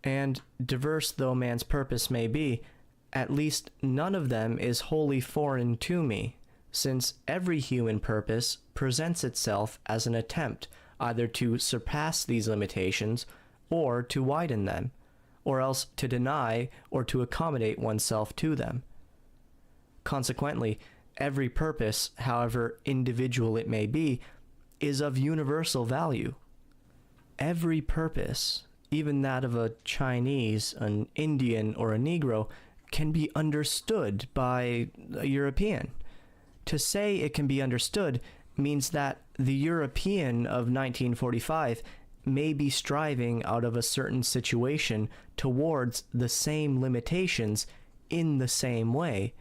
And diverse though man's purpose may be, at least none of them is wholly foreign to me, since every human purpose presents itself as an attempt either to surpass these limitations or to widen them, or else to deny or to accommodate oneself to them. Consequently, every purpose, however individual it may be, is of universal value. Every purpose, even that of a Chinese, an Indian, or a Negro, can be understood by a European. To say it can be understood means that the European of 1945 may be striving out of a certain situation towards the same limitations in the same way,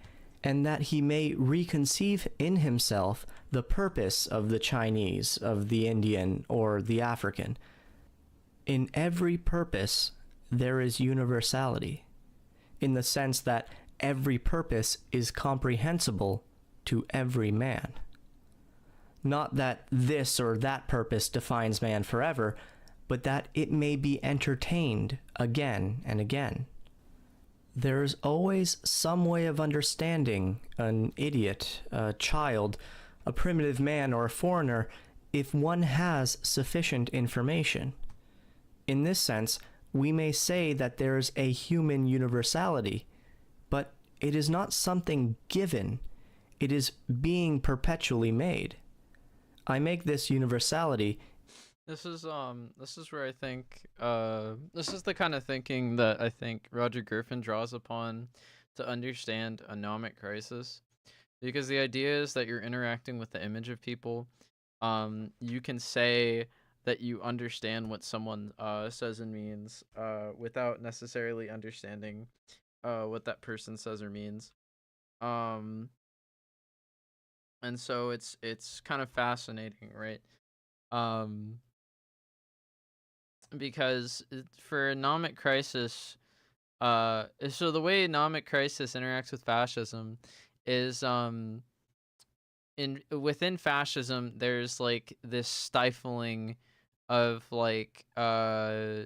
and that he may reconceive in himself the purpose of the Chinese, of the Indian, or the African. In every purpose, there is universality, in the sense that every purpose is comprehensible to every man. Not that this or that purpose defines man forever, but that it may be entertained again and again. There is always some way of understanding an idiot, a child, a primitive man, or a foreigner if one has sufficient information. In this sense, we may say that there is a human universality, but it is not something given, it is being perpetually made. I make this universality. This is where I think this is the kind of thinking that I think Roger Griffin draws upon to understand a nomic crisis, because the idea is that you're interacting with the image of people. You can say that you understand what someone says and means without necessarily understanding what that person says or means. And so it's kind of fascinating, right? Because for a nomic crisis, so the way nomic crisis interacts with fascism is within fascism there's like this stifling of like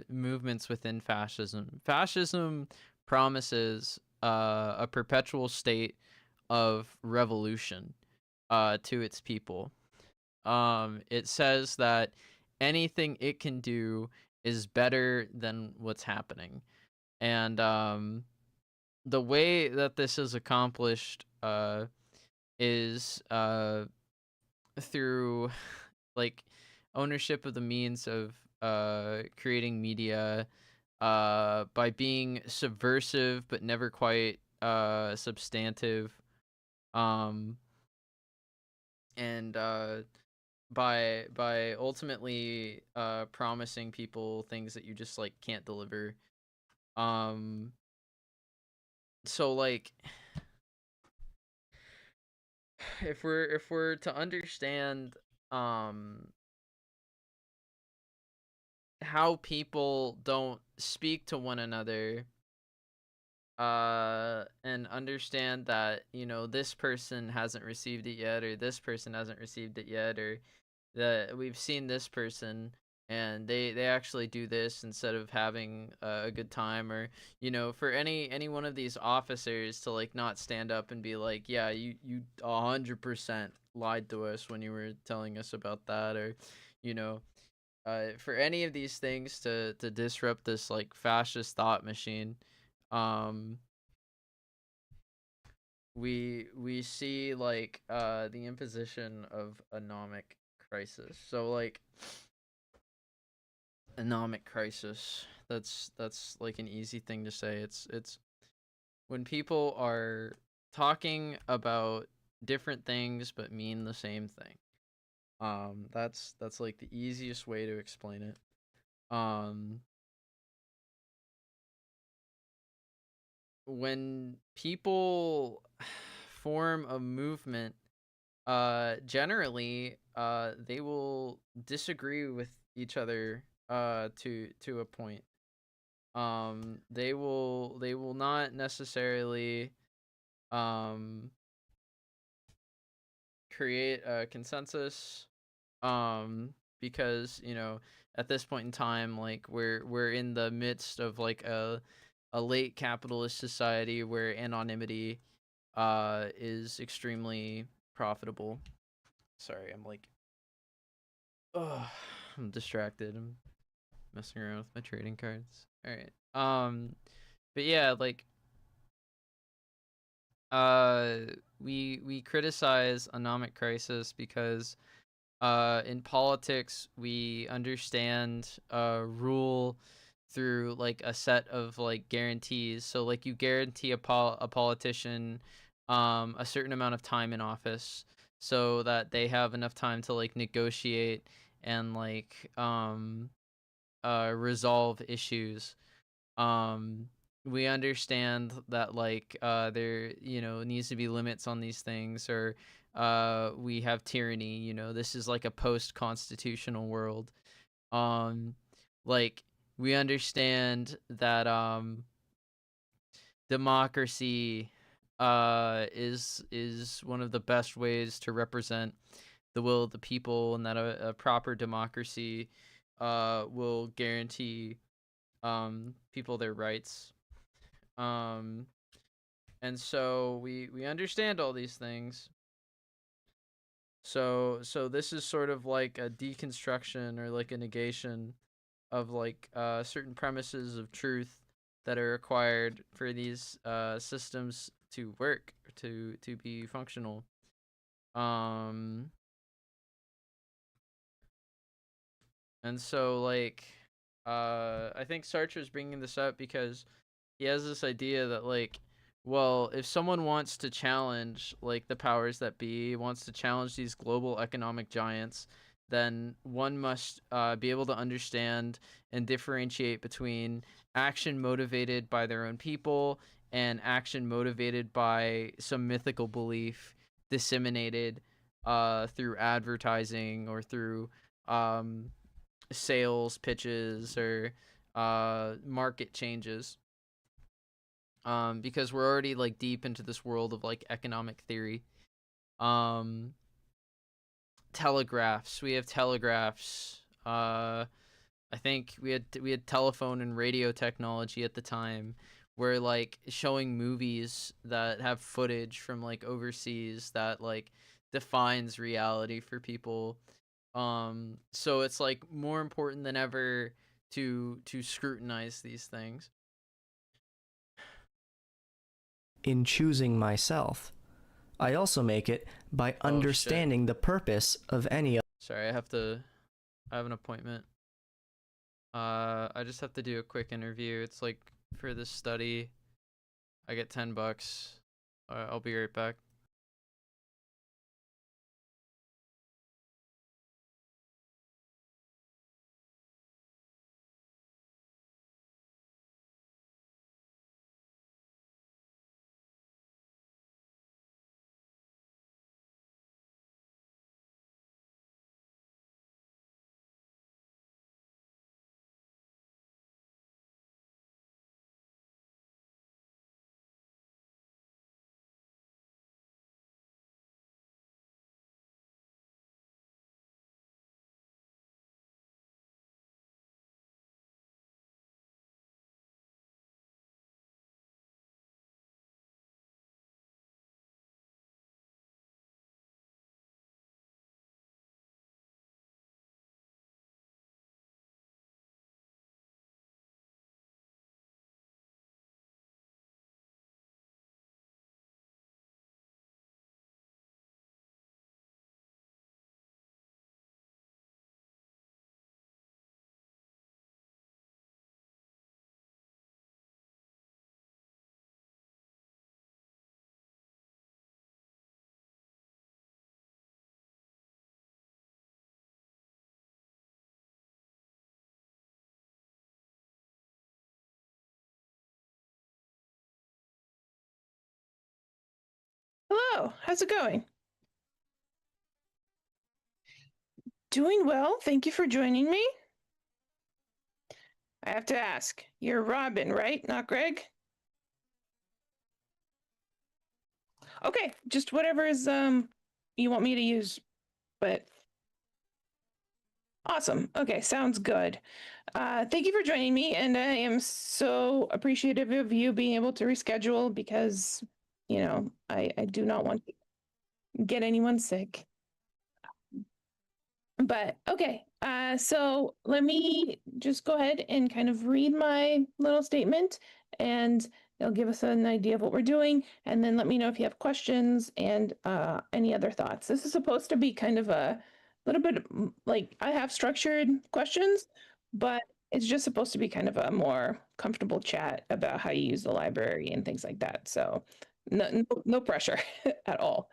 movements within fascism. Fascism promises a perpetual state of revolution to its people. It says that anything it can do is better than what's happening. And the way that this is accomplished is through like ownership of the means of creating media, by being subversive but never quite substantive, and by ultimately promising people things that you just like can't deliver. So like if we're to understand how people don't speak to one another, and understand that, you know, this person hasn't received it yet, or this person hasn't received it yet, or that we've seen this person and they actually do this instead of having a good time, or, you know, for any one of these officers to like not stand up and be like, yeah, you 100% lied to us when you were telling us about that, or, you know, for any of these things to disrupt this like fascist thought machine, um we see like the imposition of a nomic crisis. So like Economic crisis. That's like an easy thing to say. It's when people are talking about different things but mean the same thing. That's like the easiest way to explain it. Um, when people form a movement, generally, they will disagree with each other, to a point. They will not necessarily um create a consensus, because at this point in time, like we're in the midst of like a late capitalist society where anonymity is extremely profitable. Sorry, I'm like, oh, I'm distracted. I'm messing around with my trading cards. All right. But yeah, like uh we criticize anomic crisis because in politics we understand rule through like a set of like guarantees. So like you guarantee a politician a certain amount of time in office so that they have enough time to like negotiate and like resolve issues. um we understand that like there needs to be limits on these things, or we have tyranny. This is like a post constitutional world. um like we understand that democracy is one of the best ways to represent the will of the people, and that a proper democracy will guarantee people their rights. um and so we understand all these things. So this is sort of like a deconstruction or like a negation of like certain premises of truth that are required for these systems to work, to be functional. um and so like I think Sartre's bringing this up because he has this idea that like, well, if someone wants to challenge like the powers that be, wants to challenge these global economic giants, then one must be able to understand and differentiate between action motivated by their own people and action motivated by some mythical belief disseminated through advertising or through um, sales pitches or market changes. Because we're already like deep into this world of like economic theory. um Telegraphs, we have telegraphs. I think we had telephone and radio technology at the time, where like showing movies that have footage from like overseas that like defines reality for people. So it's like more important than ever to scrutinize these things. In choosing myself, I also make it by Oh shit. understanding the purpose of any. Sorry, I have an appointment. I just have to do a quick interview. It's like for this study. I get $10. I'll be right back. Hello, how's it going? Doing well, thank you for joining me. I have to ask, you're Robin, right? Not Greg? Okay, just whatever is you want me to use, but awesome. Okay, sounds good. Thank you for joining me, and I am so appreciative of you being able to reschedule because, I do not want to get anyone sick. But okay, so let me just go ahead and kind of read my little statement, and it'll give us an idea of what we're doing, and then let me know if you have questions and any other thoughts. This is supposed to be kind of a little bit like I have structured questions, but it's just supposed to be kind of a more comfortable chat about how you use the library and things like that. So no pressure at all.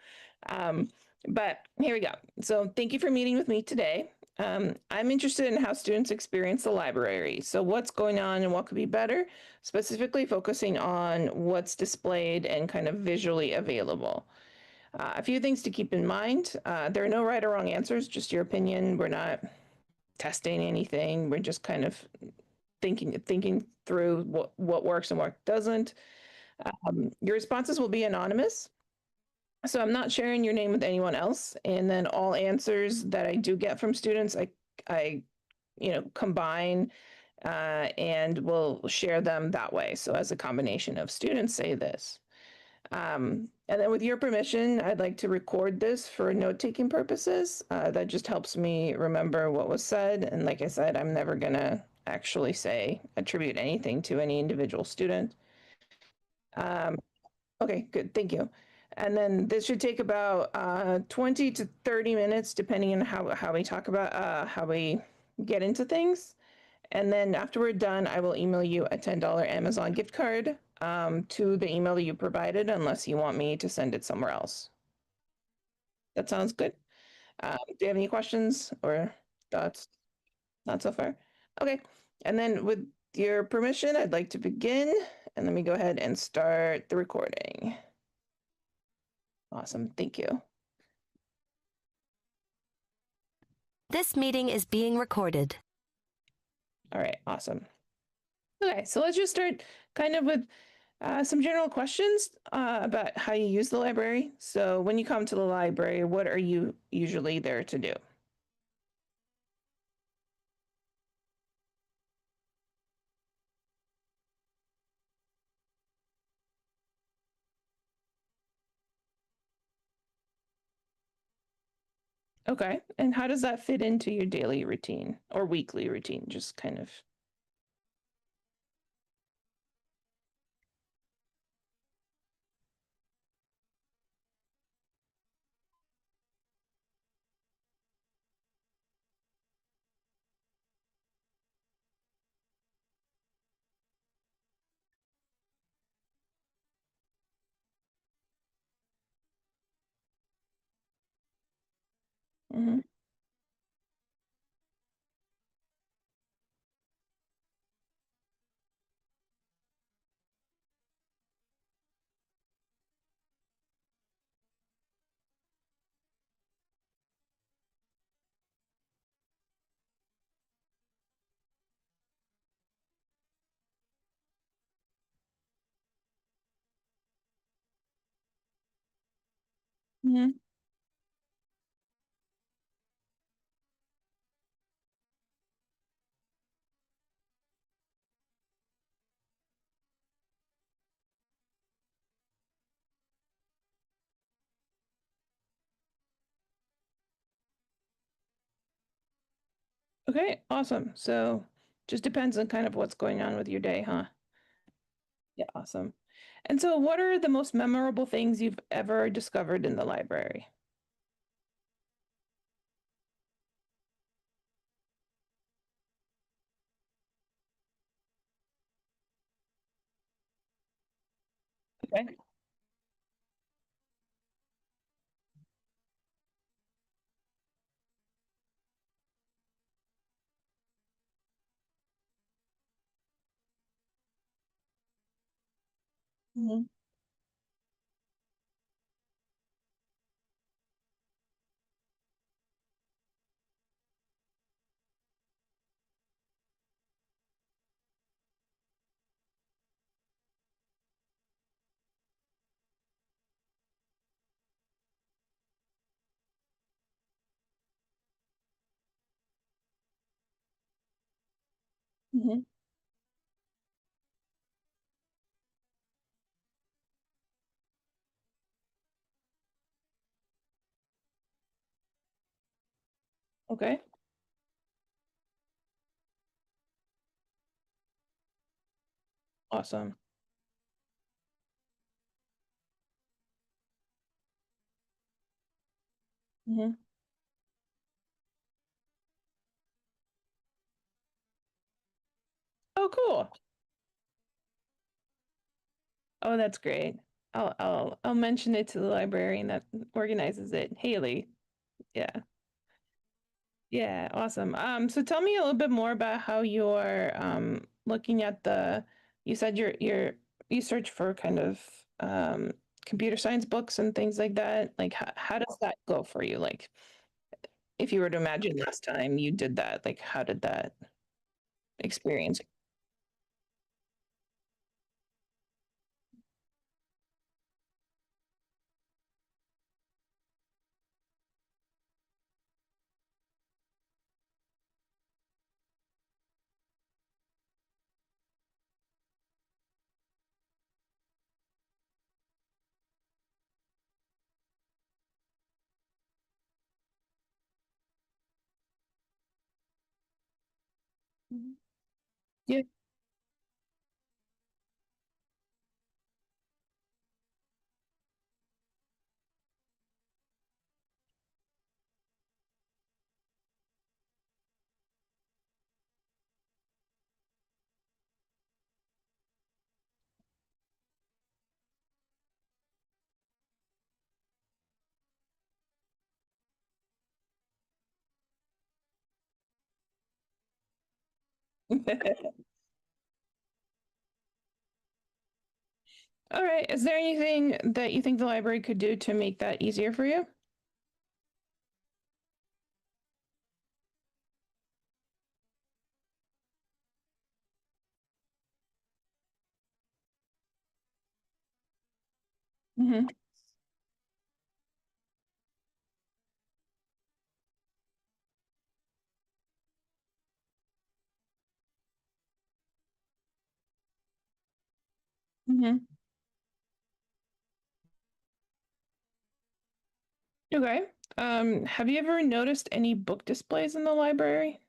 But here we go. So thank you for meeting with me today. I'm interested in how students experience the library. So what's going on and what could be better, specifically focusing on what's displayed and kind of visually available. A few things to keep in mind. There are no right or wrong answers, just your opinion. We're not testing anything. We're just kind of thinking through what works and what doesn't. Your responses will be anonymous. So I'm not sharing your name with anyone else. And then all answers that I do get from students, I combine and will share them that way. So as a combination of students say this. And then with your permission, I'd like to record this for note-taking purposes. That just helps me remember what was said. And like I said, I'm never gonna actually attribute anything to any individual student. Okay, good, thank you. And then this should take about 20 to 30 minutes, depending on how we talk about how we get into things. And then after we're done, I will email you a $10 Amazon gift card to the email that you provided, unless you want me to send it somewhere else. That sounds good. Do you have any questions or thoughts? Not so far? Okay. And then with your permission, I'd like to begin. And let me go ahead and start the recording. Awesome. Thank you. This meeting is being recorded. All right, awesome. Okay, so let's just start kind of with some general questions about how you use the library. So when you come to the library, what are you usually there to do? Okay, and how does that fit into your daily routine or weekly routine? Just kind of. Mhm. Mhm. Okay, awesome. So just depends on kind of what's going on with your day, huh? Yeah, awesome. And so what are the most memorable things you've ever discovered in the library? Okay. Mhm. Mhm. Okay. Awesome. Mhm. Oh, cool. Oh, that's great. I'll mention it to the librarian that organizes it, Haley. Yeah. Yeah, awesome. So tell me a little bit more about how you're looking at you said you search for kind of computer science books and things like that. Like how does that go for you? Like if you were to imagine last time you did that, like how did that experience? Mhm. Yeah. All right. Is there anything that you think the library could do to make that easier for you? Hmm. Hmm. Okay. Have you ever noticed any book displays in the library?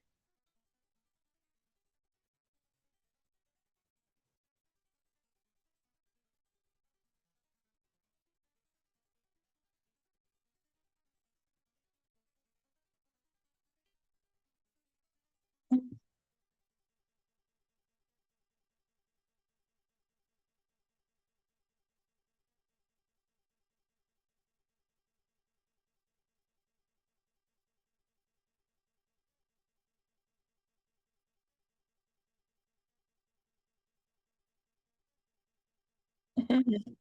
Mhm.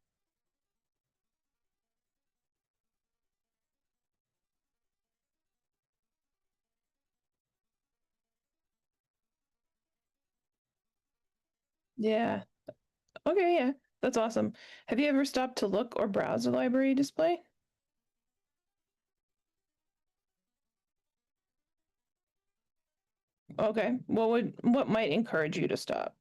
Yeah. Okay, yeah. That's awesome. Have you ever stopped to look or browse a library display? Okay. What might encourage you to stop?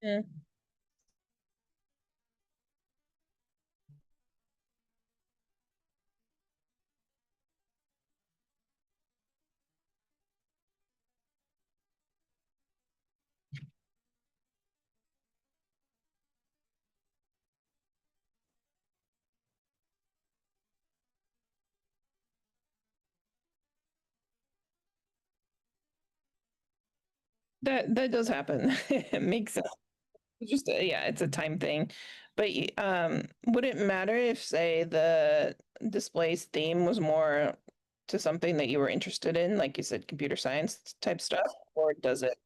Yeah. That does happen. It makes sense. It's just yeah, it's a time thing. But would it matter if, say, the display's theme was more to something that you were interested in, like you said, computer science type stuff, or does it?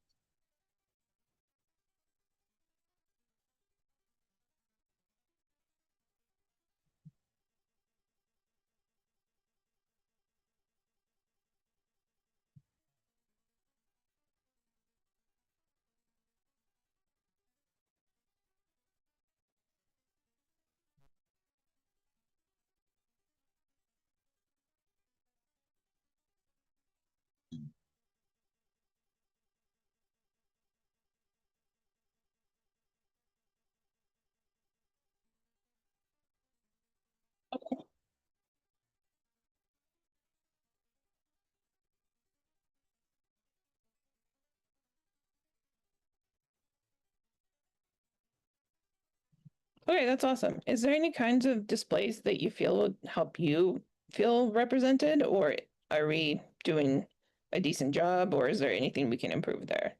Okay, that's awesome. Is there any kinds of displays that you feel would help you feel represented, or are we doing a decent job, or is there anything we can improve there?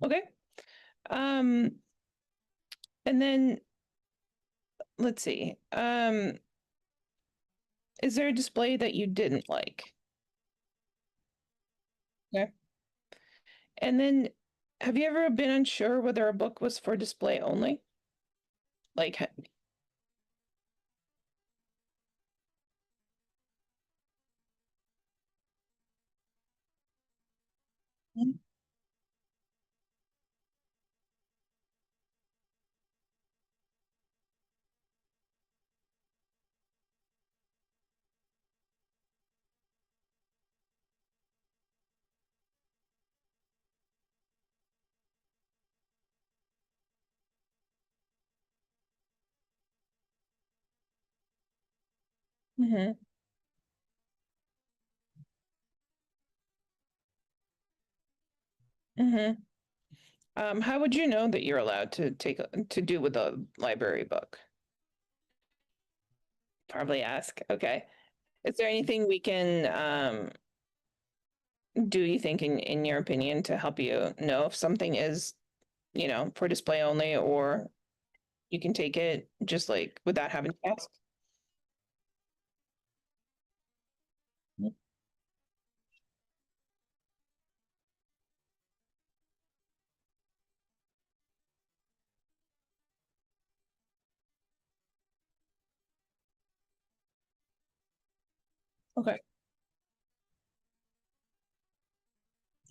Okay. Um, and then let's see. Is there a display that you didn't like? Okay. And then have you ever been unsure whether a book was for display only? Like, mm-hmm, mm-hmm. How would you know that you're allowed to to do with a library book? Probably ask. Okay. Is there anything we can do, you think, in your opinion, to help you know if something is, for display only, or you can take it just like without having to ask? Okay.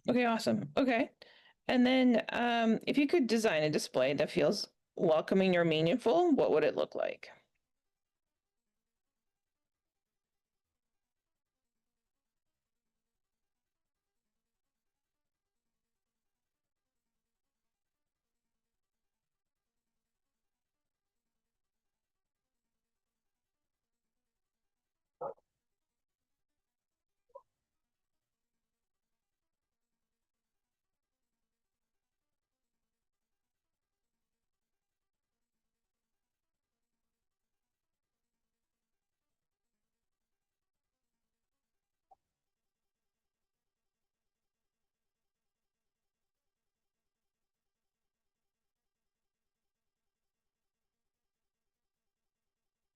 Okay, awesome. Okay. And then if you could design a display that feels welcoming or meaningful, what would it look like?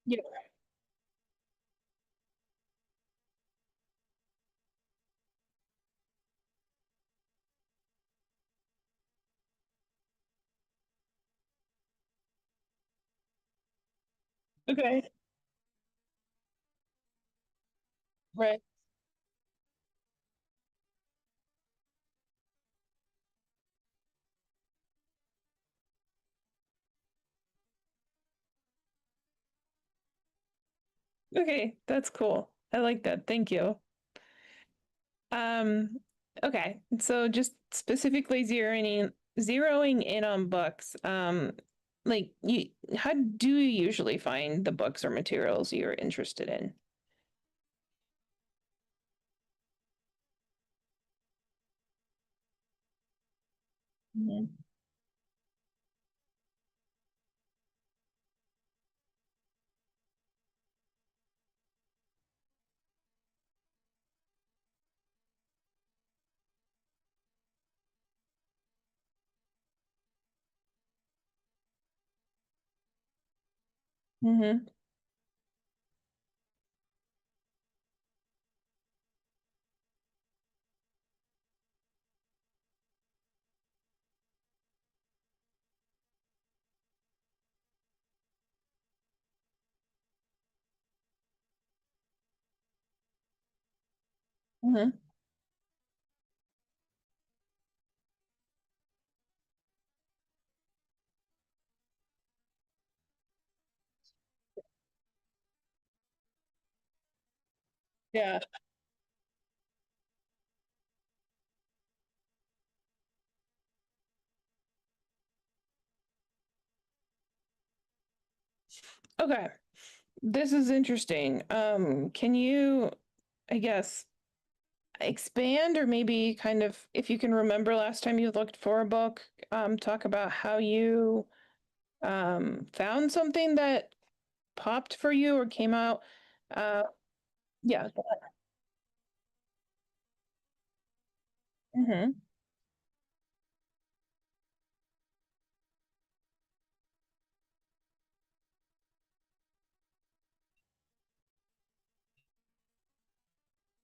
Yeah. Okay. Right. Okay, that's cool. I like that. Thank you. Um, okay. So just specifically zeroing in on books. Like how do you usually find the books or materials you're interested in? Mhm. Mm-hmm. Mm-hmm. Yeah. Okay. This is interesting. Can you, I guess, expand or maybe kind of, if you can remember last time you looked for a book, talk about how you found something that popped for you or came out? Uh, yeah. Mm-hmm.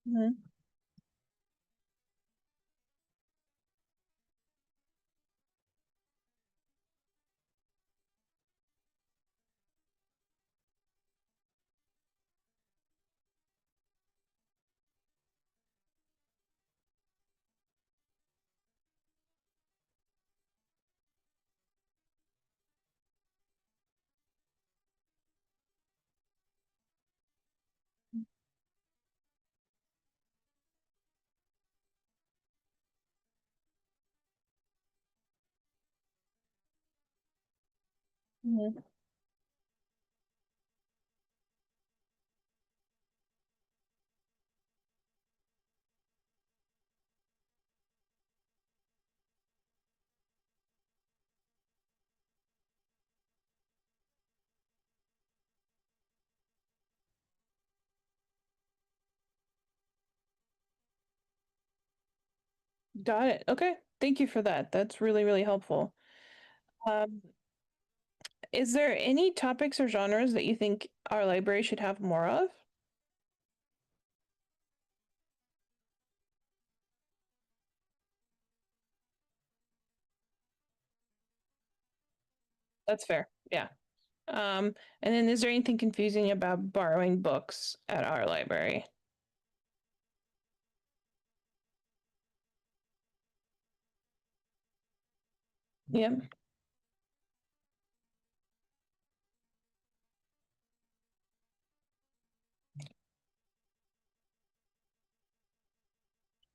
Mm-hmm. Mm-hmm. Got it. Okay. Thank you for that. That's really, really helpful. Um, is there any topics or genres that you think our library should have more of? That's fair. Yeah. And then is there anything confusing about borrowing books at our library? Yep.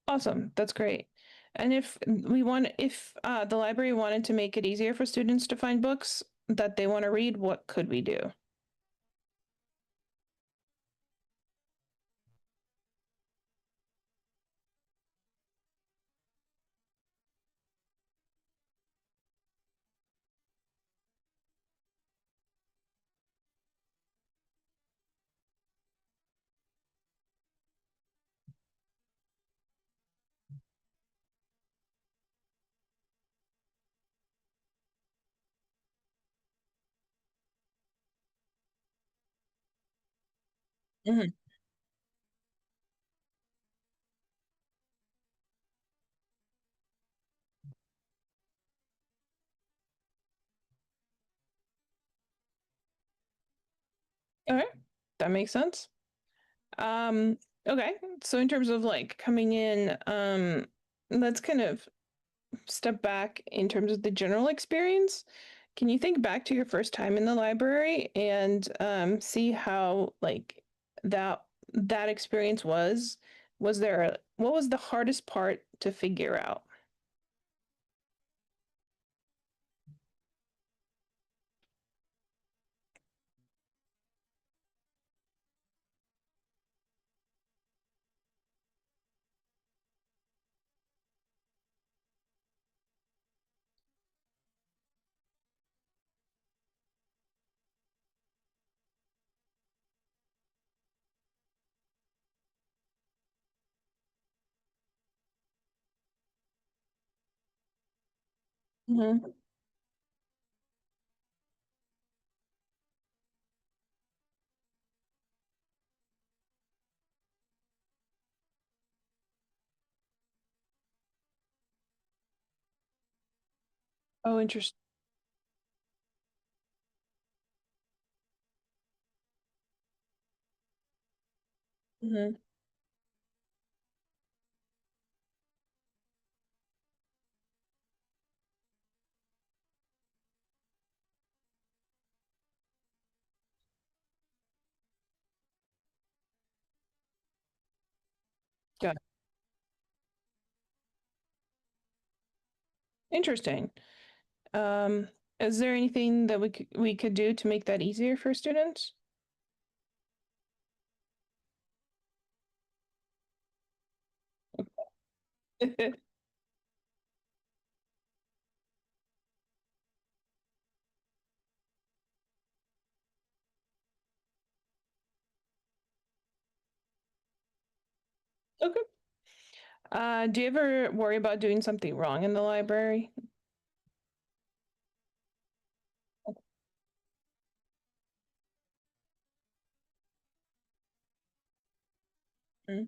Awesome. That's great. And if the library wanted to make it easier for students to find books that they want to read, what could we do? Mhm. All right. That makes sense. Um, okay. So in terms of like coming in, let's kind of step back in terms of the general experience. Can you think back to your first time in the library and see how like that that experience was? Was there what was the hardest part to figure out? Mhm. Oh, interesting. Hmm. Got it. Interesting. Um, Is there anything that we could do to make that easier for students? Okay. Do you ever worry about doing something wrong in the library? Mm-hmm.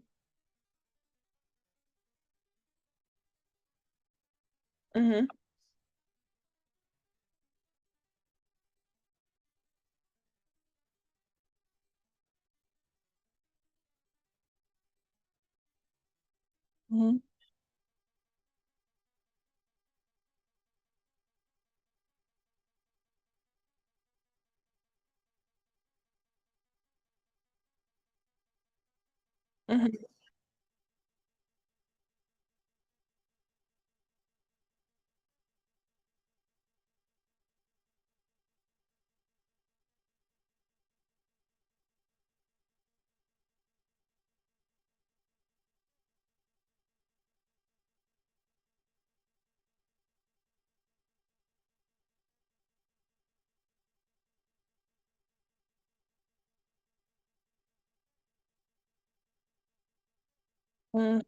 Mm-hmm. Mm-hmm. Mm.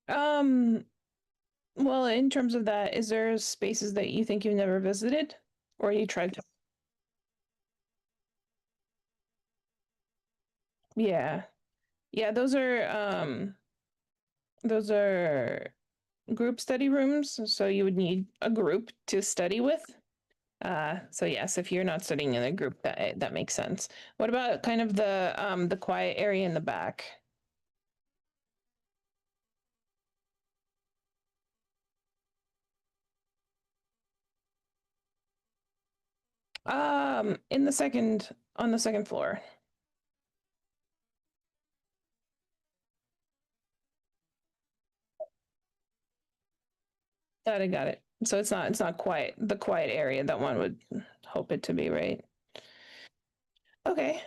Um, well, in terms of that, is there spaces that you think you've never visited or you tried to? Yeah. Yeah, those are group study rooms, so you would need a group to study with. So yes, if you're not studying in a group, that makes sense. What about kind of the quiet area in the back? In the second on the second floor. Got it. So it's not quite the quiet area that one would hope it to be, right? Okay.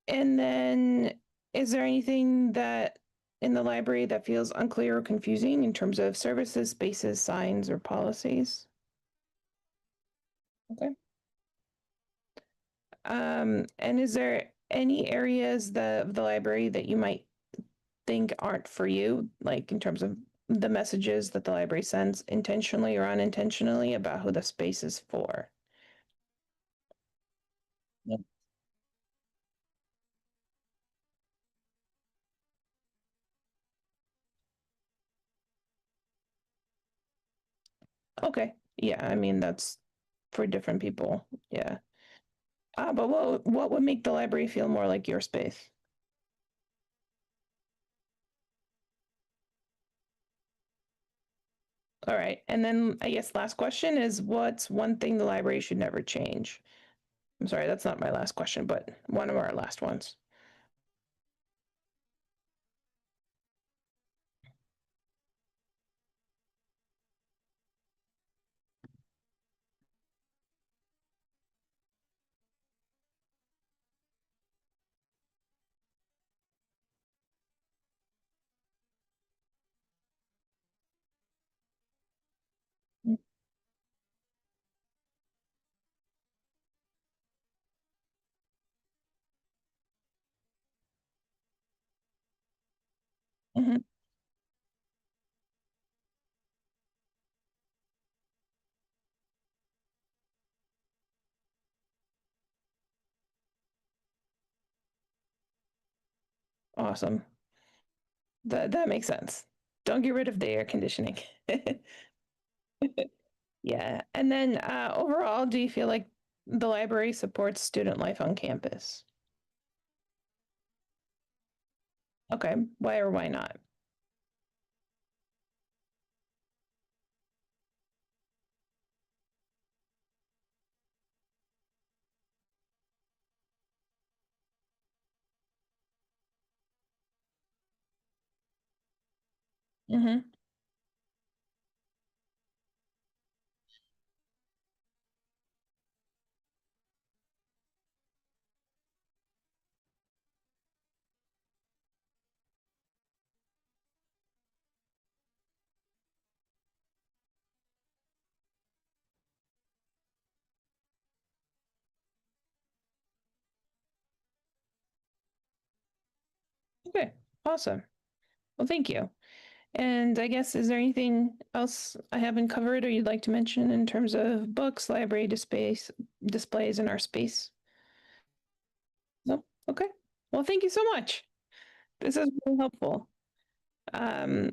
And then is there anything that in the library that feels unclear or confusing in terms of services, spaces, signs, or policies? Okay. And is there any areas of the library that you might think aren't for you, like in terms of the messages that the library sends intentionally or unintentionally about who the space is for? Yep. Okay. Yeah, I mean that's for different people. Yeah. But what would make the library feel more like your space? All right. And then I guess last question is what's one thing the library should never change? I'm sorry, that's not my last question, but one of our last ones. Mhm. Awesome. That makes sense. Don't get rid of the air conditioning. Yeah. And then overall, do you feel like the library supports student life on campus? Okay. Why or why not? Mm-hmm. Okay, awesome. Well, thank you. And I guess, is there anything else I haven't covered or you'd like to mention in terms of books, library displays in our space? No? Okay. Well, thank you so much. This is really helpful. Um,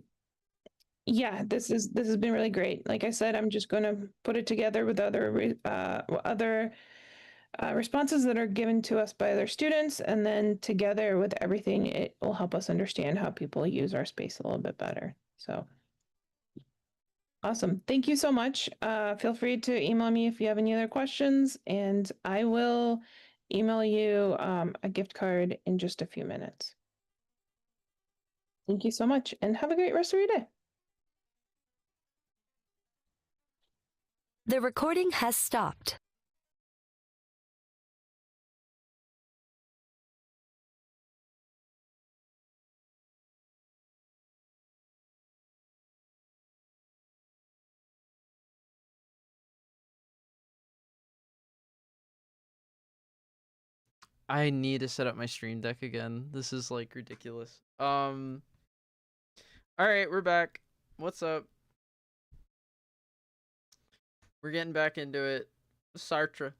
yeah, this has been really great. Like I said, I'm just going to put it together with other responses that are given to us by other students, and then together with everything, it will help us understand how people use our space a little bit better. So awesome. Thank you so much. Feel free to email me if you have any other questions, and I will email you a gift card in just a few minutes. Thank you so much, and have a great rest of your day. The recording has stopped. I need to set up my stream deck again. This is like ridiculous. All right, we're back. What's up? We're getting back into it. Sartre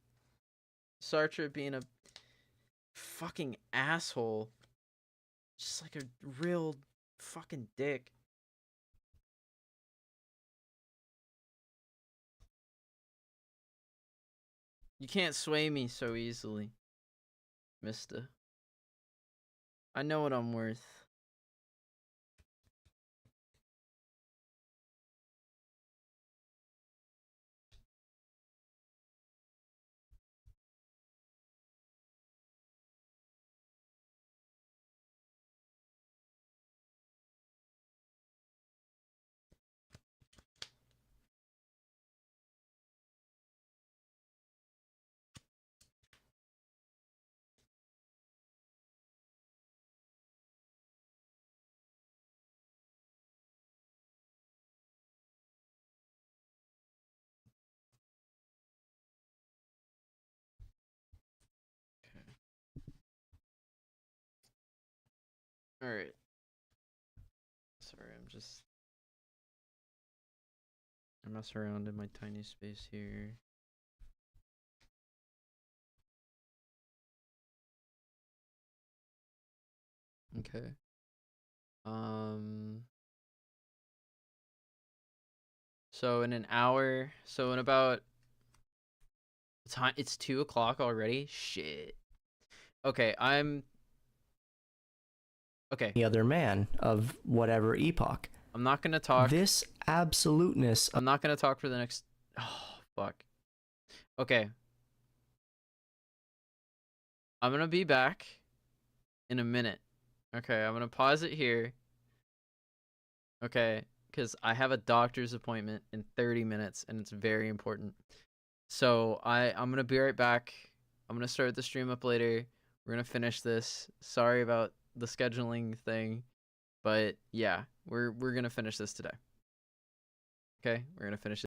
being a fucking asshole. Just like a real fucking dick. You can't sway me so easily, mister. I know what I'm worth. Alright. Sorry, I mess around in my tiny space here. Okay. So in an hour, so in about time, it's 2 o'clock already. Shit. Okay, okay. The other man of whatever epoch. I'm not gonna talk. This absoluteness. I'm not gonna talk for the next. Oh fuck. Okay. I'm gonna be back in a minute. Okay, I'm gonna pause it here. Okay, because I have a doctor's appointment in 30 minutes and it's very important. So I'm gonna be right back. I'm gonna start the stream up later. We're gonna finish this. Sorry about the scheduling thing, but yeah, we're gonna finish this today. Okay, we're gonna finish it.